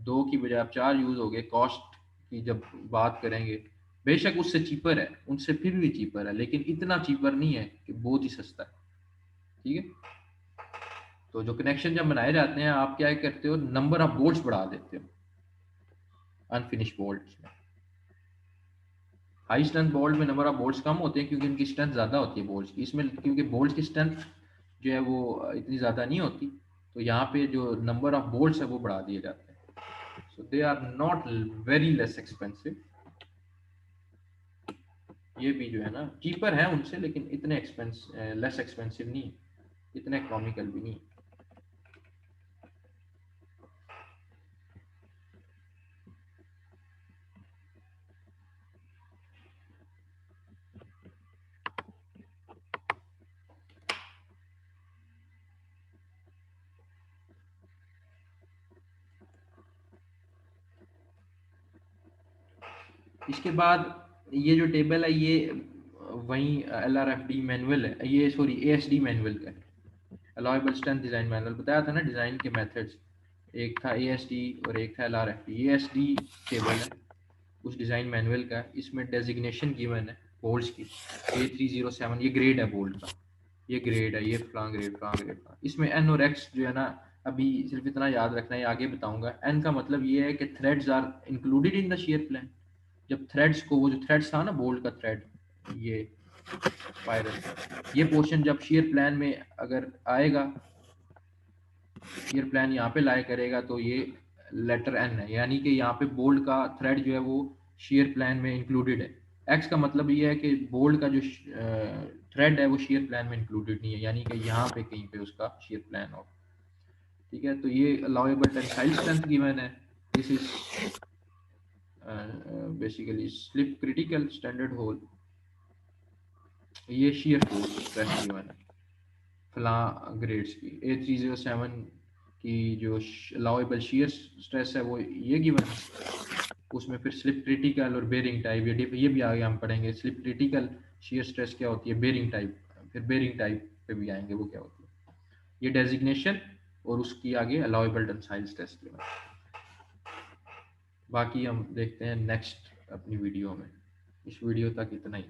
2 की बजाय आप 4 यूज़ हो गए। कॉस्ट की जब बात करेंगे, बेशक उससे चीपर है, उनसे फिर भी चीपर है, लेकिन इतना चीपर नहीं है कि बहुत ही सस्ता है। ठीक है, तो जो कनेक्शन जब बनाए जाते हैं आप क्या करते हो, नंबर ऑफ बोल्ट्स बढ़ा देते हो अनफिनिश बोल्ट्स में। हाई स्ट्रेंथ बोल्ट में नंबर ऑफ बोल्ट्स कम होते हैं क्योंकि उनकी स्ट्रेंथ ज़्यादा होती है बोल्ट्स की। इसमें क्योंकि बोल्ट्स की स्ट्रेंथ जो है वो इतनी ज़्यादा नहीं होती, तो यहाँ पे जो नंबर ऑफ बोल्ट्स है वो बढ़ा दिए जाते हैं। So they are not very less expensive. ये भी जो है ना चीपर है उनसे, लेकिन इतने लेस एक्सपेंसिव नहीं, इतने इकोनॉमिकल भी नहीं। इसके बाद ये जो टेबल है ये वहीं LRFD मैनुअल है, ये सॉरी ASD मैनुअल का है, अलाउएबल स्ट्रेंथ डिज़ाइन मैनुअल बताया था ना डिज़ाइन के मेथड्स, एक था ASD और एक था LRFD। ASD टेबल है उस डिज़ाइन मैनुअल का, इसमें डेजिग्नेशन गिवन है बोल्ट्स की A307, ये ग्रेड है बोल्ट का, ये ग्रेड है, ये फ्लांग ग्रेड फ्लांग ग्रेड फ्लांग। इसमें N और X जो है ना, अभी सिर्फ इतना याद रखना है, आगे बताऊंगा। N का मतलब ये है कि threads are included in the shear plane. जब थ्रेड्स को, वो जो थ्रेड्स था ना बोल्ट का थ्रेड, ये स्पाइरल, ये पोर्शन जब शेयर प्लान में अगर आएगा, शेयर प्लान यहाँ पे लाया करेगा, तो ये लेटर N है, यानी कि यहाँ पे बोल्ट का थ्रेड जो है वो शेयर प्लान में इंक्लूडेड है। X का मतलब ये है कि बोल्ट का जो थ्रेड है वो शेयर प्लान में इंक्लूडेड नहीं है, यानी कि यहाँ पे कहीं पे उसका शेयर प्लान हो। ठीक है, तो ये अलाउएबल टेंसाइल स्ट्रेंथ गिवन है, this is basically slip critical standard hole, ये शेयर फोर्स स्ट्रेस गिवन है फला ग्रेड्स की। A307 की जो अलाउएबल शेयर स्ट्रेस है वो ये गिवन है, उसमें फिर स्लिप क्रिटिकल और बेरिंग टाइप, ये भी आगे हम पढ़ेंगे। स्लिप क्रिटिकल शेयर स्ट्रेस क्या होती है, बेरिंग टाइप, फिर बेरिंग टाइप पे भी आएंगे वो क्या होती है, ये डेजिग्नेशन और उसकी आगे अलाउएबल टेंसाइल स्ट्रेस गिवन। बाकी हम देखते हैं नेक्स्ट अपनी वीडियो में, इस वीडियो तक इतना ही।